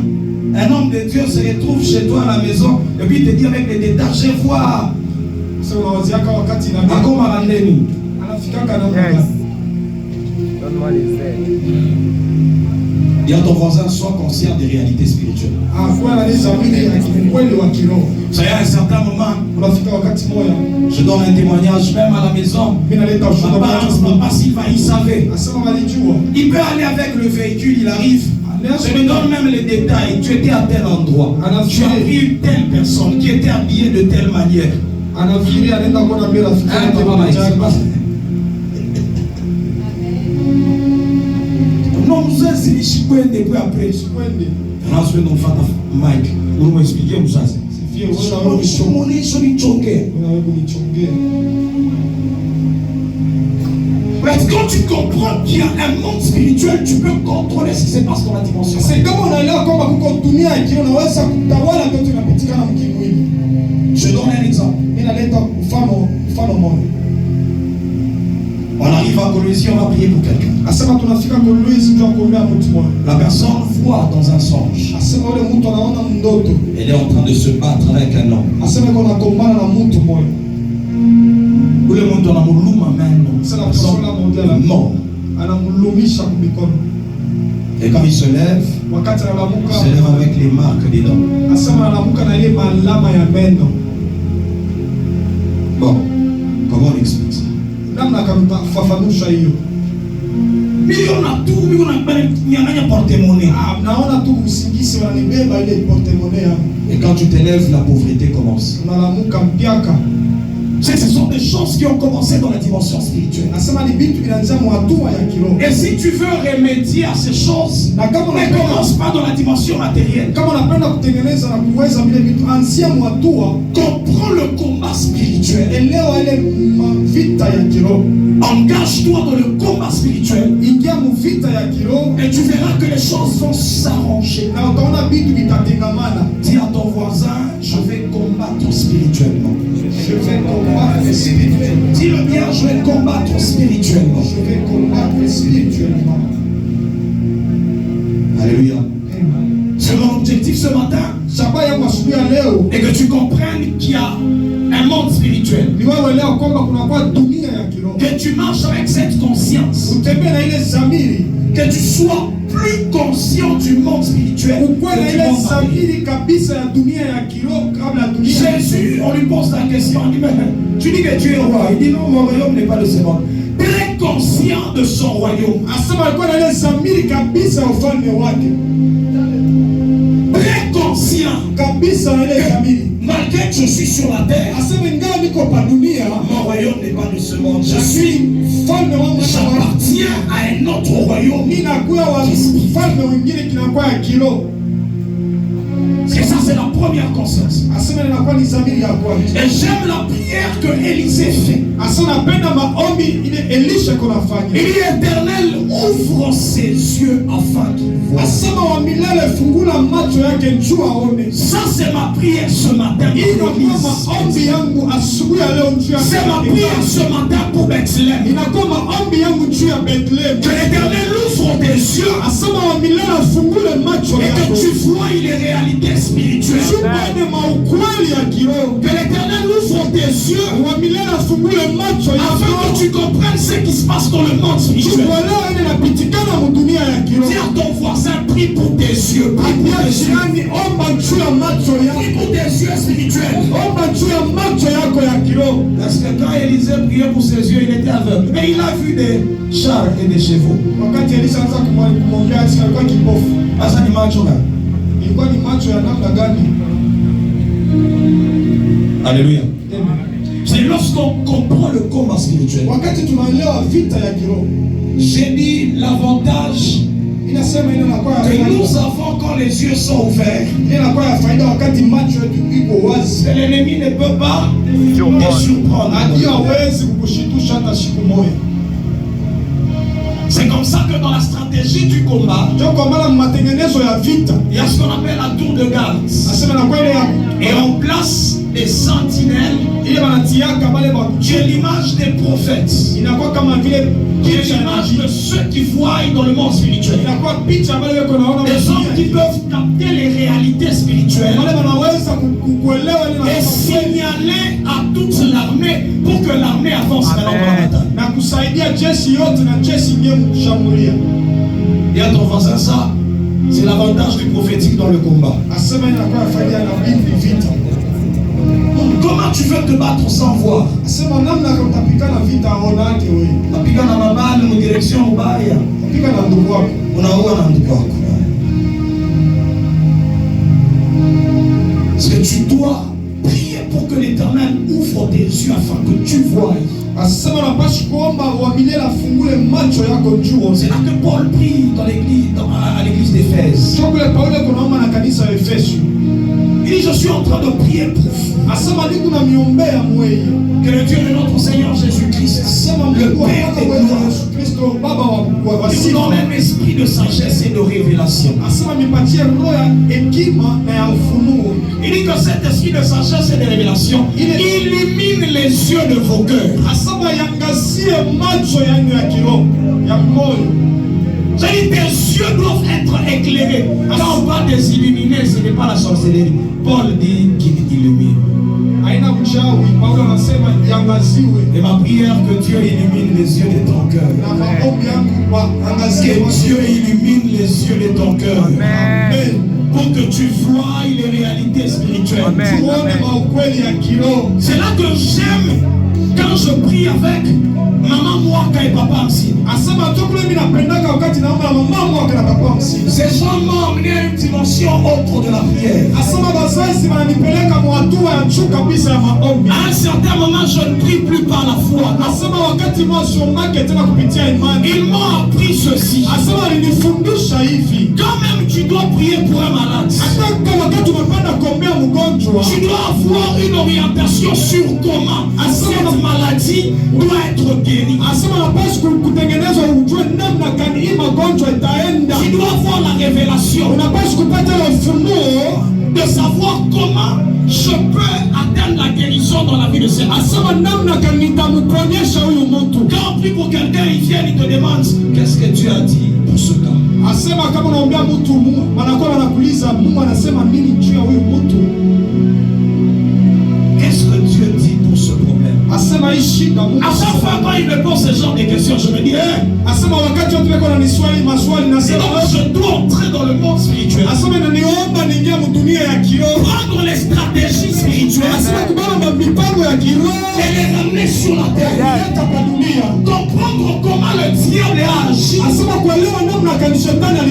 un homme de Dieu se retrouve chez toi à la maison et puis il te dit avec les détails, je vois Donne-moi les ailes. dis à ton voisin, sois conscient des réalités spirituelles. Ça y est, à un certain moment, je donne un témoignage même à la maison. Papa Sylvain, il savait. Il peut aller avec le véhicule, il arrive. Je me donne même les détails. Tu étais à tel endroit. Tu as pris telle personne qui était habillée de telle manière. Non, vous êtes si chikwende puis après. Rançois nos fata Mike. Nous nous expliquer nous ça. Mais quand tu comprends qu'il y a un monde spirituel, tu peux contrôler ce qui se passe dans la dimension. C'est comme on a là comme on dunia qui on a ça tawala ndio tunapitika na mkimwili. Je donne un exemple. Inaleta mfano mmoja. On arrive à Colombie, on va prier pour quelqu'un. Asema tunafika Colombie ndio kuombea mtu mmoja. La personne voit dans un songe. Asema yule mtu anaona ndoto. Elle est en train de se battre avec un homme. Asema kuna kombana na mtu mmoja. Ule mtu anamuluma meno. C'est la personne là mondiale mort. Anamulumisha kwa mikono. Et quand il se lève, wakati analamuka, il se lève avec les marques des dents. Asema analamuka na ile malama ya meno. Bon, comment on explique ça? Namna kamfafanusha hiyo. Miliona tu, miliona nyang'anya porte-monnaie. Naona tu msingisi wananibeba ile porte-monnaie yangu. Et quand tu te lèves, la pauvreté commence. Unalamuka mpiaka. Ce sont des choses qui ont commencé dans la dimension spirituelle. Et si tu veux remédier à ces choses, ne commence pas dans la dimension matérielle. Comprends le combat spirituel. Engage-toi dans le combat spirituel. Et tu verras que les choses vont s'arranger. Dis à ton voisin, je vais combattre spirituellement. Je vais combattre spirituellement. Dis-le bien, je vais combattre spirituellement. Je vais combattre spirituellement. Alléluia. C'est mon objectif ce matin. Et que tu comprennes qu'il y a un monde spirituel. Que tu marches avec cette conscience. Que tu sois plus conscient du monde spirituel. Jésus, on lui pose la question, on dit, mais tu dis que tu es roi. Il dit non, mon royaume n'est pas de ce monde. Très conscient de son royaume. Très conscient. Malgré que je suis sur la terre, mon royaume n'est pas de ce monde. J'appartiens à un autre royaume. Parce que ça, c'est la première conscience. Et j'aime la prière que Élisée fait. Il dit, Éternel, ouvre ses yeux afin qu'il voie. Ça, c'est ma prière ce matin. C'est ma prière ce matin pour Bethléem. Que l'Éternel ouvre tes yeux et que tu vois les réalités spirituelles. Que l'Éternel ouvre tes yeux afin que tu comprennes ce qui se passe dans le monde spirituel. Dis à ton voisin, prie pour tes yeux. Prie pour tes yeux. Prie pour tes yeux spirituels. Parce que quand Élisée priait pour ses yeux, il était aveugle. Mais il a vu des chars et des chevaux. Alléluia. C'est lorsqu'on comprend le combat spirituel. J'ai dit l'avantage que nous avons quand les yeux sont ouverts. Et l'ennemi ne peut pas te surprendre. C'est comme ça que dans la stratégie du combat, il y a ce qu'on appelle la tour de garde. Et on place des sentinelles qui est l'image des prophètes, qui est l'image de ceux qui voient dans le monde spirituel. Des hommes qui peuvent capter les réalités spirituelles et signaler à toute l'armée pour que l'armée avance dans la bataille. Et à ton voisin, ça, c'est l'avantage du prophétique dans le combat. Comment tu veux te battre sans voir? Parce que tu dois prier pour que l'Éternel ouvre tes yeux afin que tu voies. C'est là que Paul prie dans l'église, à l'église d'Éphèse. Il dit, je suis en train de prier pour vous. Que le Dieu de notre Seigneur Jésus-Christ, le Père des gloires, nous donne un esprit de sagesse et de révélation. Il dit que cet esprit de sagesse et de révélation illumine les yeux de vos cœurs. C'est-à-dire tes yeux doivent être éclairés. Quand on parle des illuminés, ce n'est pas la sorcellerie. Paul dit qu'il illumine. Et ma prière, que Dieu illumine les yeux de ton cœur. Que Dieu illumine les yeux de ton cœur. Pour que tu voies les réalités spirituelles. C'est là que j'aime quand je prie avec maman Mwaka et papa Amsine. Ces gens m'ont emmené à une dimension autre de la prière. À un certain moment, je ne prie plus par la foi. Ils m'ont appris ceci. Quand même tu dois prier pour un malade, tu dois avoir une orientation sur comment cette maladie doit être guérie. Tu dois avoir la révélation de savoir comment je peux atteindre la guérison dans la vie de cette personne. Quand on prie pour quelqu'un, il vient, il te demande qu'est-ce que Dieu a dit pour ce cas. Qu'est-ce que Dieu dit pour ce problème? À chaque fois quand il me pose ce genre de questions, je me dis je dois entrer dans le monde spirituel, prendre les stratégies spirituelles et les ramener sur la terre, comprendre comment le diable a agi,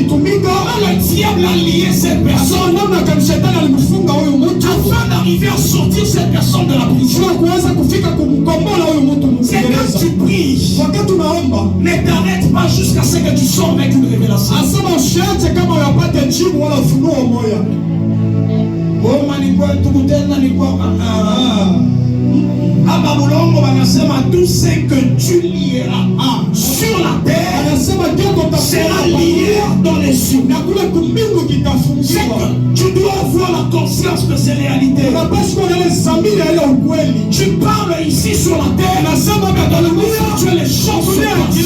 comment le diable a lié cette personne, afin d'arriver à sortir cette personne de la prison. C'est quand tu pries, ne t'arrête pas jusqu'à ce que tu sors avec une révélation. Tout ce que tu lieras sur la terre sera lié dans les cieux. Tu dois avoir la conscience de ces réalités. Tu parles ici sur la terre, mais dans le monde tu as les choses se passent.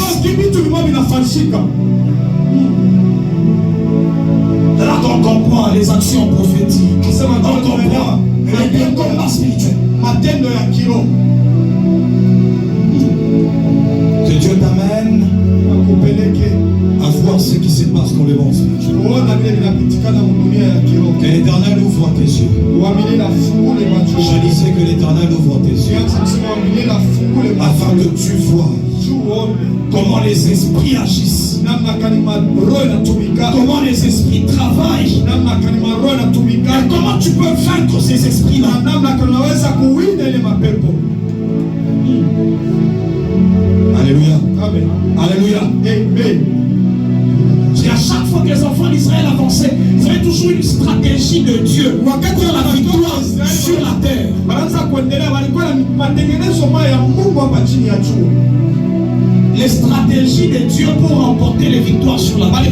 C'est là qu'on comprend les actions prophétiques. On comprend le combat spirituel. Que Dieu t'amène à voir ce qui se passe dans le monde spirituel. Que l'Éternel ouvre tes yeux. Je disais que l'Éternel ouvre tes yeux afin que tu vois comment les esprits agissent, comment les esprits travaillent, et comment tu peux vaincre ces esprits-là. Alléluia. Amen. Alléluia. Amen. Parce qu'à chaque fois stratégies de Dieu pour la victoire sur la terre. Les stratégies de Dieu pour remporter les victoires sur la terre.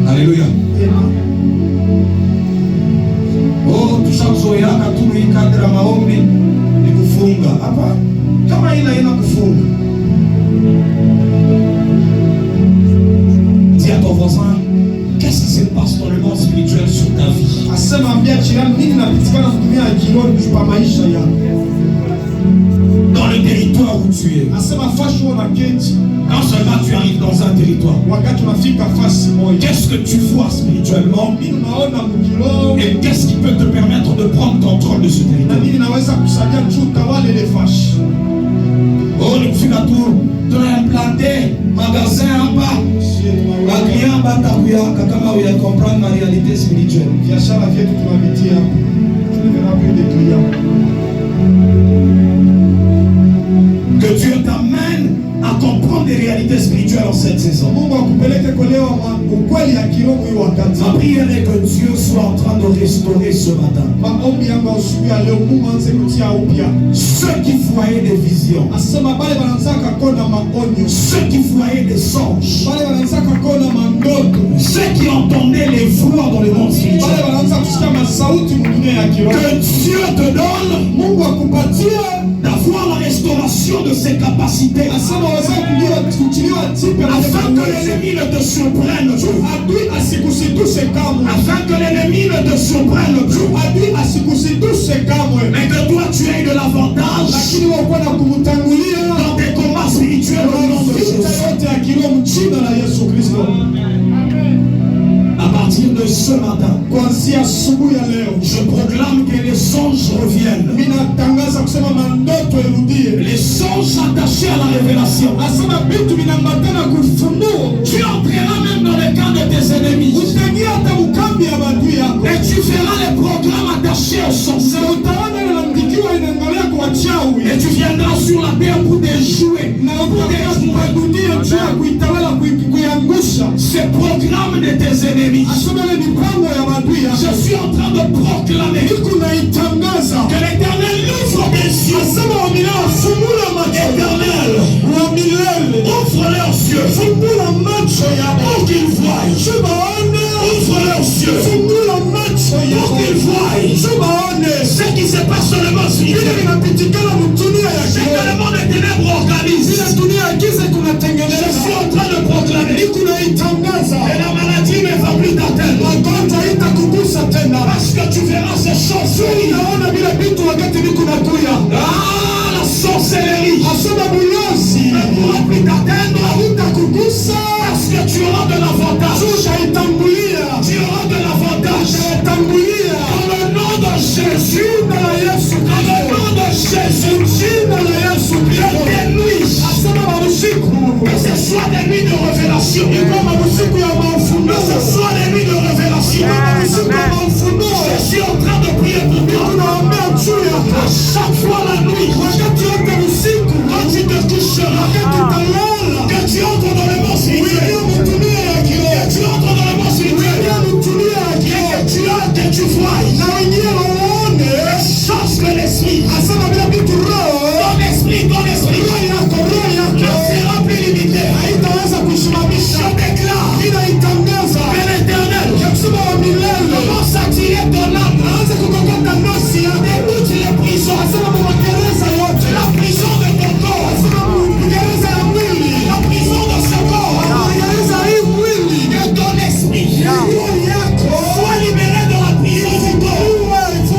Alléluia. Oh, tushazoeana tu hii kadra maombi ni kufunga. Hapa kama ina kufunga. Dis à ton voisin, qu'est-ce qui se passe dans le monde spirituel sur ta vie? Dans le territoire où tu es. Quand seulement tu arrives dans un territoire, qu'est-ce que tu vois spirituellement? Et qu'est-ce qui peut te permettre de prendre contrôle de ce territoire? Oh, le Fugatou, tu as implanté magasin en bas. La client en bas, tu as comprendre ma réalité spirituelle. Tu ne verras plus de clients. Que Dieu t'amène à comprendre des réalités spirituelles en cette saison. Ma prière est que Dieu soit en train de restaurer ce matin ceux qui voyaient des visions, ceux qui voyaient des songes, ceux qui entendaient les voix dans le monde spirituel. Que Dieu te donne d'avoir la restauration de ses capacités, afin que l'ennemi ne te surprenne plus, afin que l'ennemi ne te surprenne plus, mais que toi tu aies de l'avantage dans tes combats spirituels au nom de Jésus. À partir de ce matin, je proclame que les songes reviennent. Les songes attachés à la révélation. Tu entreras même dans le camp de tes ennemis. Et tu feras les programmes attachés aux songes. Et tu viendras sur la terre pour déjouer, ces programmes de tes ennemis. Je suis en train de proclamer que l'Éternel ouvre des yeux. Éternel, ouvre leurs yeux pour qu'ils voient. Ouvre leurs yeux pour qu'ils voient ce qui se passe dans le monde spirituel. C'est que le monde des ténèbres organise. Je suis en train de proclamer que la maladie ne va plus t'atteindre, parce que tu verras ces choses. Ah, la sorcellerie ne pourra plus t'atteindre, parce que tu auras de l'avantage. Tu auras de l'avantage. Dans le nom de Jésus, dans le nom de Jésus, je dénuis. Que ce soit des nuits de révélation, que ce soit des nuits de révélation. Je suis en train de prier pour toi. À chaque fois la nuit, quand tu te coucheras, que tu entres dans le monde spirituel, que tu entres dans le monde spirituel, que tu vois les choses que l'esprit, ton esprit ne sera plus limité. Je déclare que l'Éternel commence à tirer ton âme de toutes les prisons, la prison de ton corps, la prison de ce corps, de ton esprit. Sois libéré de la prison du corps.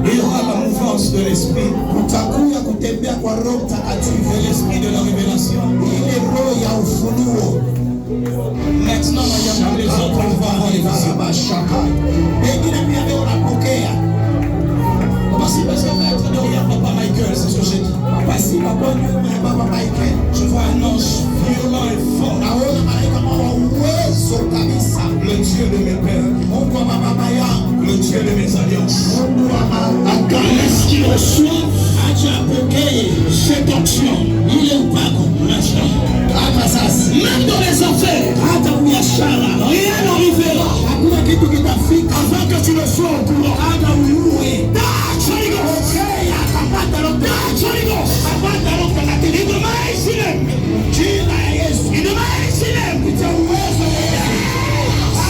Il y aura la mouvance de l'esprit. Utakuya kutembea kwa Roho Mtakatifu. C'est l'esprit de la révélation. Ile roho ya ufunuo. Maintenant, les autres vont avoir les visions. Pengine pia leo unapokea. Parce que ça va être derrière Papa Michael, c'est ce que j'ai dit. Basi baba nyuma ya Baba Michael. Je vois un ange violent et fort. Naona malaika mwa uwezo kabisa. Le Dieu de mes pères. Mungu wa baba yangu. Le Dieu de mes alliances. Mungu wa baba. Lorsqu'il reçoit, acha apokee cette onction. Il est upako maintenant. Hata sasa. Même dans les affaires, hata biashara, rien n'arrivera. Hakuna kitu kitafika Avant que tu le sois au courant. hata uiue. Okay, akapata roho. Akapata roho takatifu. In the mighty name. Jina ya Yesu. In the mighty name. Ita uwezo wa Yesu.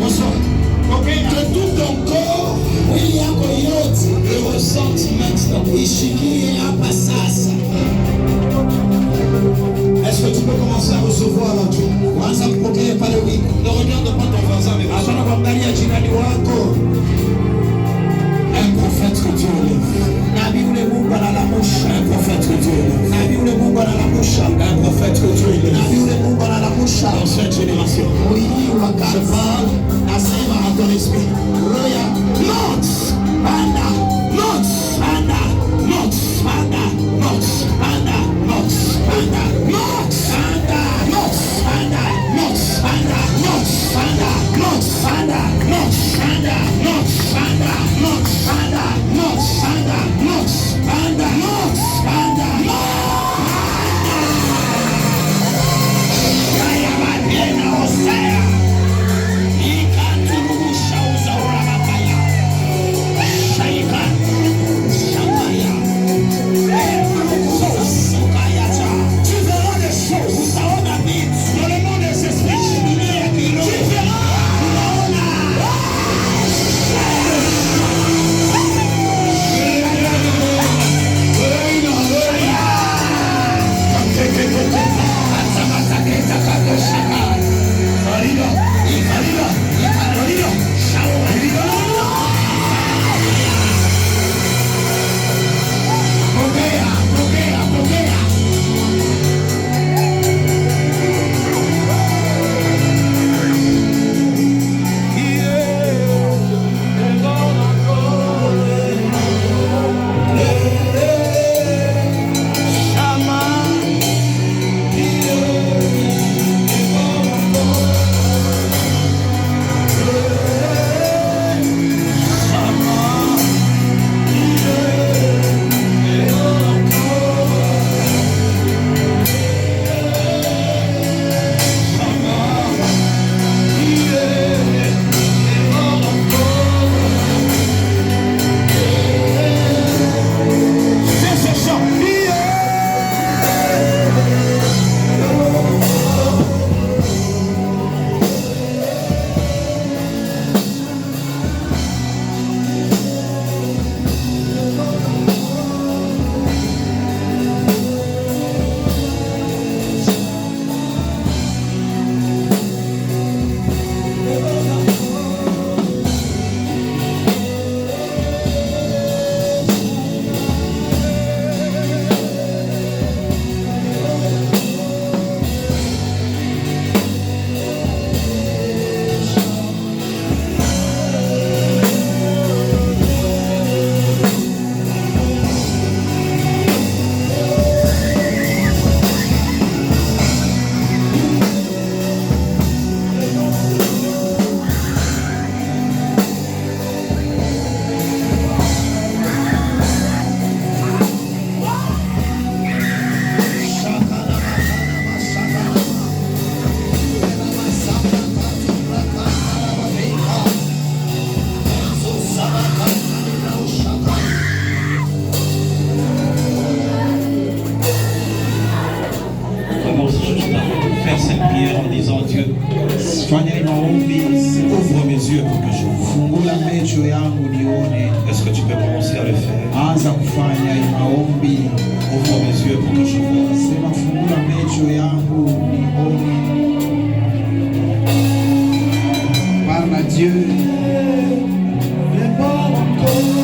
Reçois. Pokea. Que tout ton corps, Mwili yako yote le ressente maintenant. ishikie hapa sasa. Est-ce que tu peux commencer à recevoir la joie? Kwanza kupokea pale wiko. Ne regarde pas ton voisin, mais Hapana kuangalia jirani wako. un prophète que Dieu élève. Nabii ule Mungu analamusha. Un prophète que Dieu élève. Nabii ule Mungu analamusha. Un prophète que Dieu élève. Nabii ule Mungu analamusha. Dans cette génération. Hii wakati nasema hata esprit. Roho ya Monte, panda. monte, Panda. monte, Panda. monte, Panda. monte, Panda. monte, Panda. monte, Panda. monte, Panda. monte, Panda. monte, Panda. monte, Panda. monte, Panda. monte, Panda. monte, Panda. monte, Panda. monte, Panda. Haya madena Hosea. Ikaturusha uzaura makaya. Shaika. Shakaya. Sukayata. Tu verras des choses Utaona vitu. dans le monde des esprits. Dunia ya kiroho. Tu verras. Unaona. Pokea, pokea, pokea. Fanya maombi, ouvre mes yeux pour que je vois. Fungula macho yangu nione. Est-ce que tu peux commencer à le faire? Anza kufanya maombi. Ouvre mes yeux pour que je vois. Sema fungula macho yangu nione. Dieu est bon encore.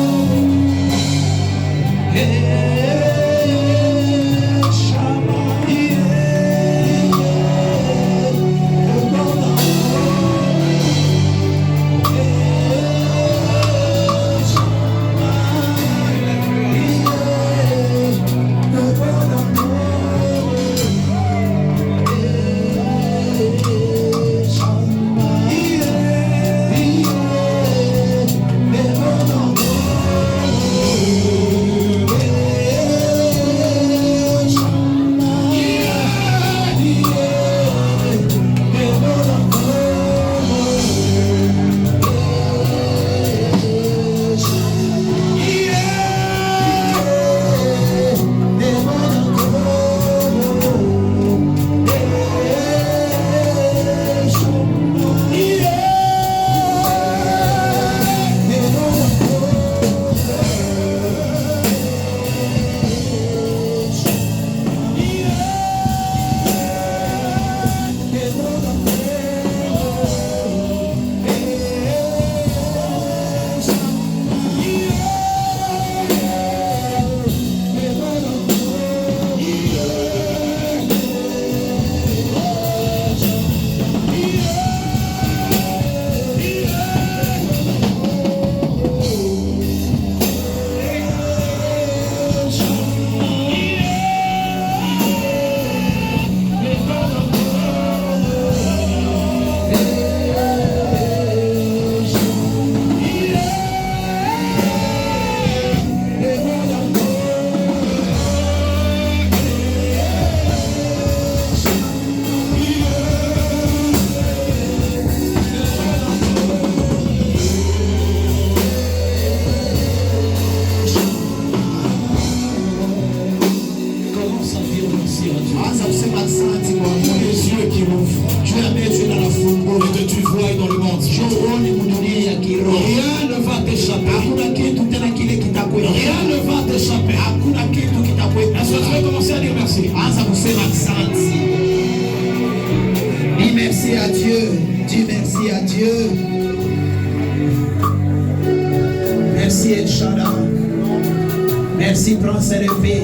Merci, prince élevé.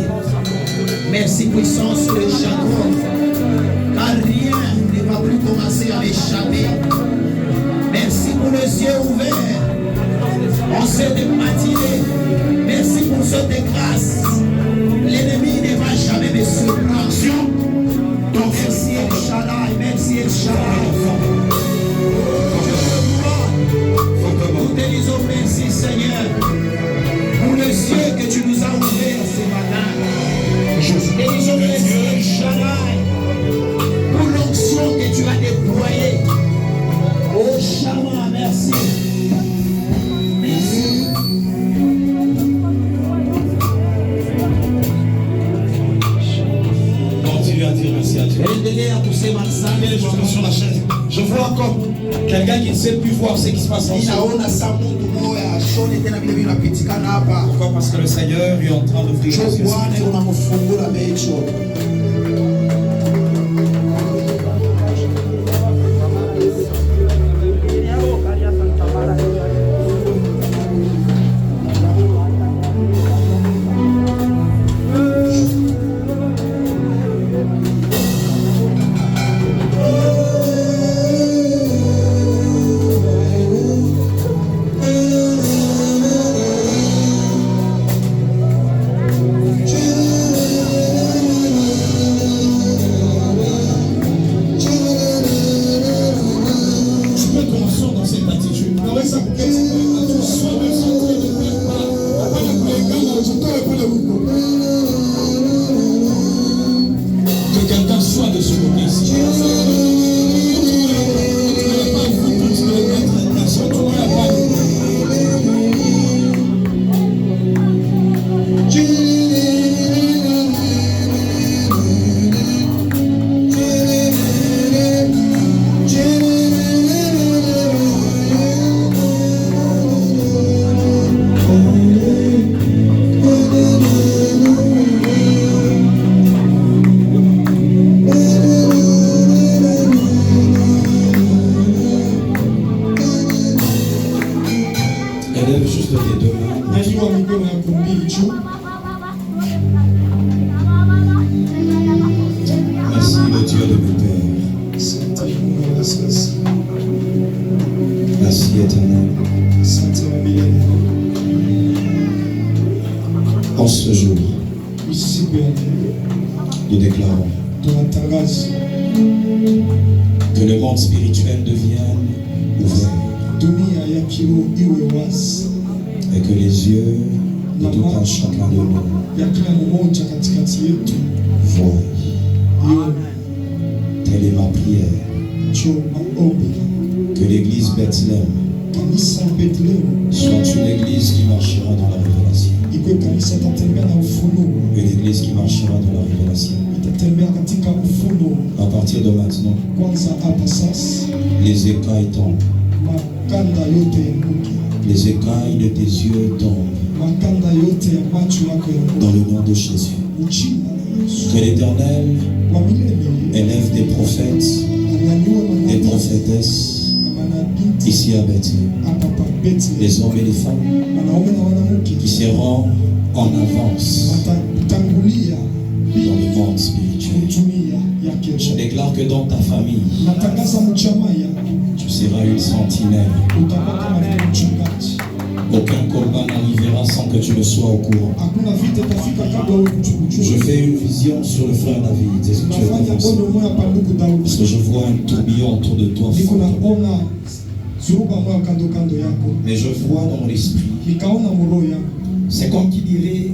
Merci, puissance de Jacob. Car rien ne va plus commencer à m'échapper. Merci pour les yeux ouverts. En cette matinée, merci pour cette grâce. L'ennemi ne va jamais me surprendre. Donc merci El Shaddai, merci El Shaddai. Nous te disons merci Seigneur pour les yeux que tu nous as ouverts ce matin. Nous te disons merci El Shaddai pour l'onction que tu as déployée. Oh Shama, merci. Merci. Continue à dire merci à Dieu. Sur la chaise. Je vois encore quelqu'un qui ne sait plus voir ce qui se passe en dessous. Pourquoi? Parce que le Seigneur est en train d'ouvrir les yeux. Lève juste tes deux mains. Nyanyua mikono yako mbili juu. Merci le Dieu de mes pères. Asante Mungu wa wazazi. Merci éternel. Asante wa milele. En ce jour, Usiku ya leo nous déclarons tunatangaza que le monde spirituel devienne ouvert dunia ya kiroho iwe wazi et que les yeux de tout un chacun de nous ya kila mmoja katikati yetu voient. iwe Telle est ma prière. cho maombi. Que l'église Bethléem Kanisa Bethlehem soit une église qui marchera dans la révélation. ikuwe kanisa itatembea na ufunuo, Une église qui marchera dans la révélation. itatembea katika ufunuo. À partir de maintenant, Kwanza hapa sasa les écailles tombent. makanda yote ya Mungu, Les écailles de tes yeux tombent. makanda yote ya macho yako ya Dans Mungu, le nom de Jésus. ujina la Yesu Que l'Éternel wa milele élève des prophètes, anyanyue des manabii prophétesses na manabii ici à Bethléem. hapa pa Bethlehem, Les hommes et les femmes wanaume na wanawake qui seront en avance watatangulia dans le monde spirituel. dunia ya Je kesho. déclare que dans ta famille, Natangaza mchama ya tu seras une sentinelle. utakuwa kama vile mchungaji. Aucun combat n'arrivera sans que tu ne sois au courant. Hakuna vita itafika kabla wewe Je kuchukua. fais une vision sur le frère David. Est-ce que tu es Tunafanya avancé? bono moya pa ndugu Parce Daudi. que je vois un tourbillon autour de toi. Niko naona zuruba moya kando kando yako. Mais je vois dans mon esprit. Nikaona mroho yako. C'est comme qui dirait,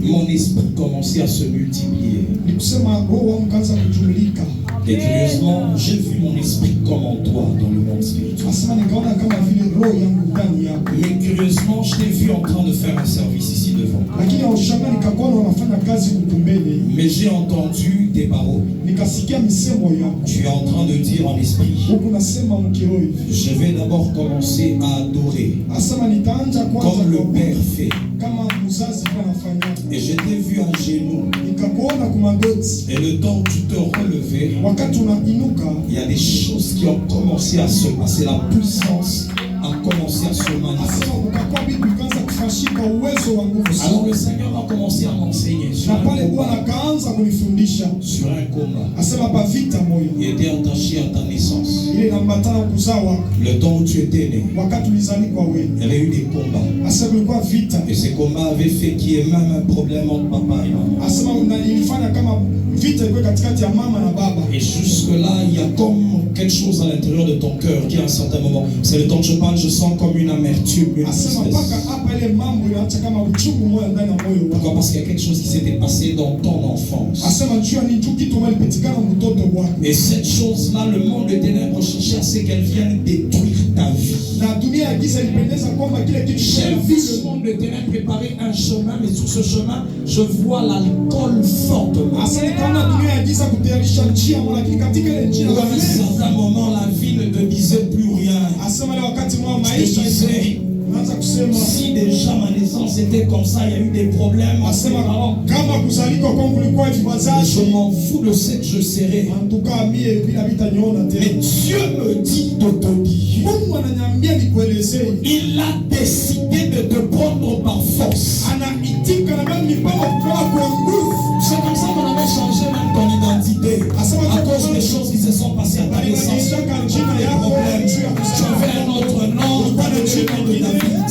mon esprit commençait à se multiplier. Nikusema roho wangu kaanza kujumlika. Et curieusement, j'ai vu mon esprit comme en toi dans le monde spirituel. Asema nikaona kama vile roho yangu ndani yako. Mais curieusement, je t'ai vu en train de faire un service ici devant. Lakini aushanga nikakuona unafanya kazi kukumbele. Mais j'ai entendu tes paroles. Nikasikia misemo yako. Tu es en train de dire en esprit, Huku nasema mkiroho hivi. je vais d'abord commencer à adorer Asema nitaanza kwanza comme le kwa- Père fait. kama mzazi kwa nafanya. Et je t'ai vu à genoux. Nikakuona kumagoti. Et le temps où tu te relevais, Wakati unainuka il y a des choses qui ont commencé à se passer. La puissance a commencé à se asema manifester. ukakuwa bibi ikaanza kufashika uwezo wa nguvu Alors le sana. Seigneur a commencé à m'enseigner sur Na un pale combat. Bwana akaanza kunifundisha Sur un combat asema pa vita moyo qui était attaché à ta naissance. ile inambatana kuzaa wako. Le temps où tu étais né, Wakati ulizalikwa wewe il y avait eu des combats. asema kulikuwa vita, Et ces combats avaient fait qu'il y ait même un problème entre papa et maman. asema ilifanya kama vita ikuwe katikati ya mama na baba. Et jusque-là, il y a comme quelque chose à l'intérieur de ton cœur qui à un certain moment, c'est le temps que je parle, je sens comme une amertume, une Asema tristesse. mpaka hapa ile mambo inaacha kama uchungu moyo ndani ya moyo Pourquoi? wako. Parce qu'il y a quelque chose qui s'était passé dans ton enfance. Asema njua ni juu kitu malipitikana mtoto wako. Et cette chose-là, le monde des ténèbres cherchait à ce qu'elle vienne détruire ta vie. Na dunia ya giza ilipendeza kwamba kile kitu J'ai kama vu vile le monde des ténèbres préparer un chemin, mais sur ce chemin, je vois l'alcool fortement. asema nikaona dunia ya giza kutayarisha njia, lakini katika ile njia À un certain moment, la vie ne te disait plus rien. asema ile wakati mwa Je te maisha disais, unaanza kusema si déjà ma naissance était comme ça, il y a eu des problèmes. asema kama kuzalika kwangu kulikuwa hivi wazazi, Je m'en fous de ce que je serai. antuka mie bila vitaniona Mais tena. Dieu me dit de te dire, Mungu ananiambia nikuelezee, il a décidé de te prendre par force. anaitika na mimi mipango kutoka kwa nguvu. C'est comme ça qu'on avait changé même ton identité. À cause des choses qui se sont passées à ta naissance. Des problèmes. Tu avais un autre nom, pas le nom de David.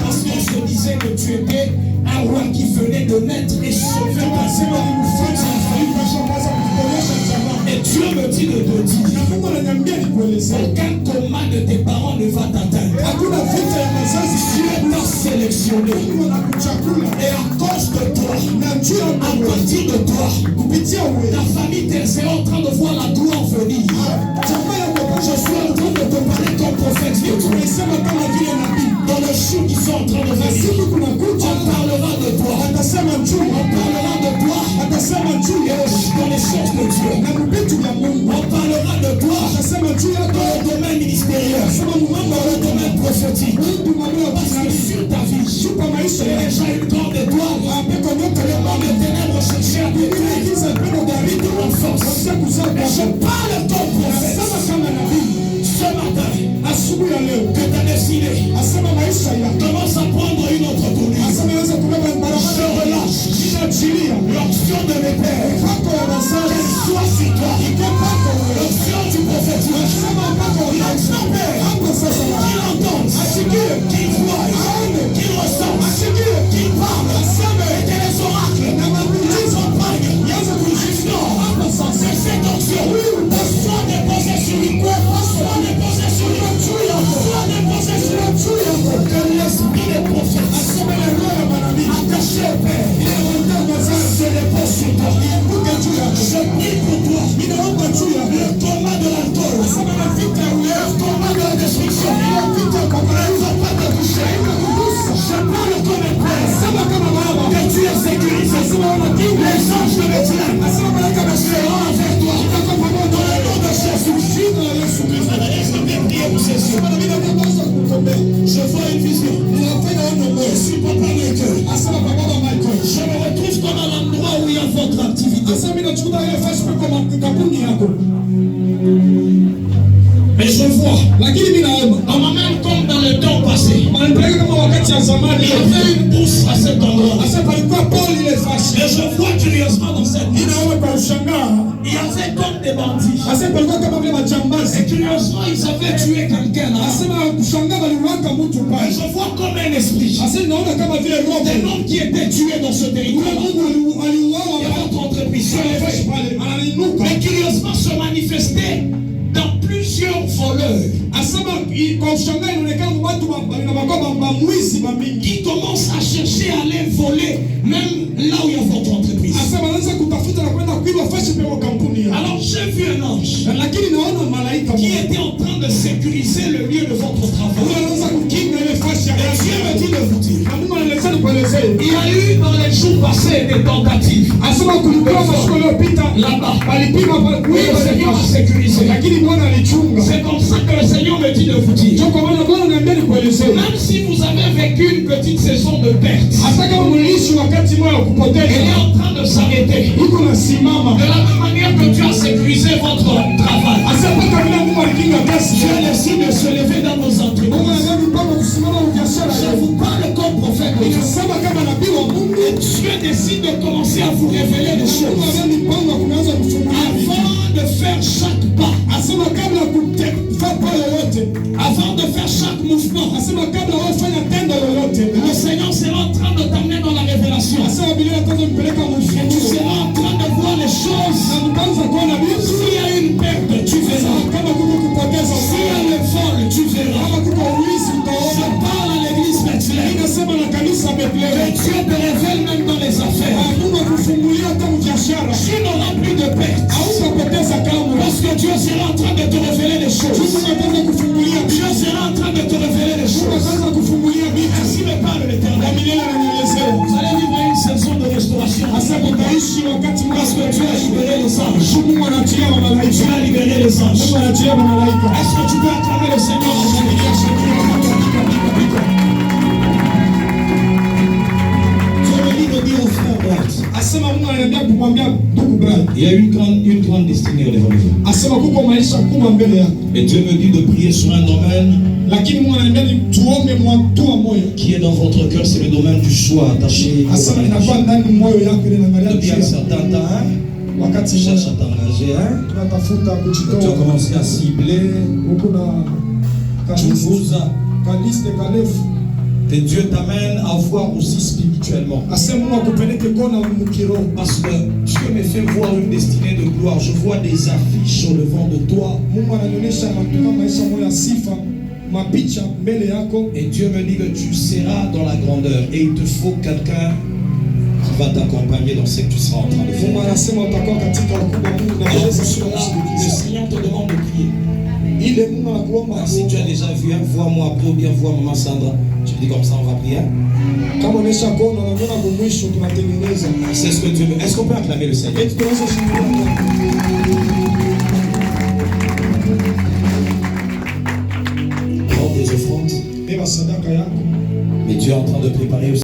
Parce qu'on se disait que tu étais un roi qui venait de naître et sauver ta Et Dieu me dit de te dire, Na Mungu ananiambia nikuelezee, aucun coma de tes parents ne va t'atteindre. hakuna vita ya wazazi, Dieu t'a sélectionné. Mungu anakuchagua Et à cause de toi, na juu ya à wewe, partir de toi, kupitia ta wewe. famille est en train de voir la gloire venir. Jamaa yako Je suis en train de te parler comme prophète. tunasema kama vile nabii, Dans le jour qui sont en train de na venir, siku kunakuja, on parlera de toi. atasema juu, On parlera de toi atasema juu et ya de connaissance de Dieu. na vitu vya Mungu, On parlera de toi atasema juu dans yako, le domaine ministériel, atasema mambo dans le ya domaine prophétique. Mungu, mambo ya Parce que kinabii, sur ta vie, shuka maisha il y a yako. déjà une grande étoile. Apeko nyota Le ya monde des ténèbres cherchait à détruire giza pendo avec gari, de l'enfance. wasa kuzaa Et je kwa parle comme prophète Asema kama nabii, ce matin asubuhi ya leo, que ta destinée asema maisha yako commence Je vois une vision. Je suis papa Michael. Je me retrouve comme à l'endroit où il y a votre activité. Mais je vois, on m'amène comme dans le temps passé. Il y avait une bourse à cet endroit. Et je vois curieusement dans cette bourse, il y avait comme des bandits. Et curieusement, ils avaient tué quelqu'un là. Et je vois comme un esprit. Des hommes qui étaient tués dans ce territoire. Et votre entreprise. Mais curieusement se manifestait dans plusieurs voleurs qui commencent à chercher à aller voler même là où il y a votre entreprise. Alors j'ai vu un ange qui était en train de sécuriser le lieu de votre travail. Et Dieu me dit de vous dire, il y a eu dans les jours passés des tentatives là-bas. Oui, le Seigneur a sécurisé. C'est comme ça que le Seigneur me dit de vous dire, même si vous avez vécu une petite saison de perte, elle est en train de s'arrêter. De la même manière que tu as sécurisé votre travail, Dieu décide de se lever dans vos entreprises. Je vous parle comme prophète. Et Dieu décide de commencer à vous révéler des choses avant de faire chaque pas, avant de faire chaque mouvement. Le Seigneur sera en train de t'amener dans la révélation. Et tu seras en train de voir les choses. S'il y a une perte, tu verras. S'il y a le vol, tu verras. Je parle à l'église Bethléem. Que Dieu te révèle même dans les affaires. Tu n'auras plus de perte. Parce que Dieu sera en train de te révéler les choses. Dieu sera en train de te révéler les choses. Ainsi me parle l'Éternel. Vous allez vivre une saison de restauration. Parce que Dieu a libéré les anges. Dieu a libéré les anges. Est-ce que tu peux acclamer le Seigneur? Il y a une grande destinée au devant de vous. Et Dieu me dit de prier sur un domaine qui est dans votre cœur, c'est le domaine du choix attaché. Depuis un certain temps, tu cherches à t'engager, tu as commencé à cibler, et Dieu t'amène à voir aussi spirituellement. Parce que Dieu me fait voir une destinée de gloire. Je vois des affiches au devant de toi. Et Dieu me dit que tu seras dans la grandeur. Et il te faut quelqu'un qui va t'accompagner dans ce que tu seras en train de faire. Alors, le Seigneur te demande de prier. Si tu as déjà vu, vois-moi après ou bien vois Maman Sandra. Tu dis comme ça, on va prier. C'est ce que Dieu veut. Est-ce qu'on peut acclamer le Seigneur? Prends tes offrandes. Mais Dieu est en train de préparer aussi.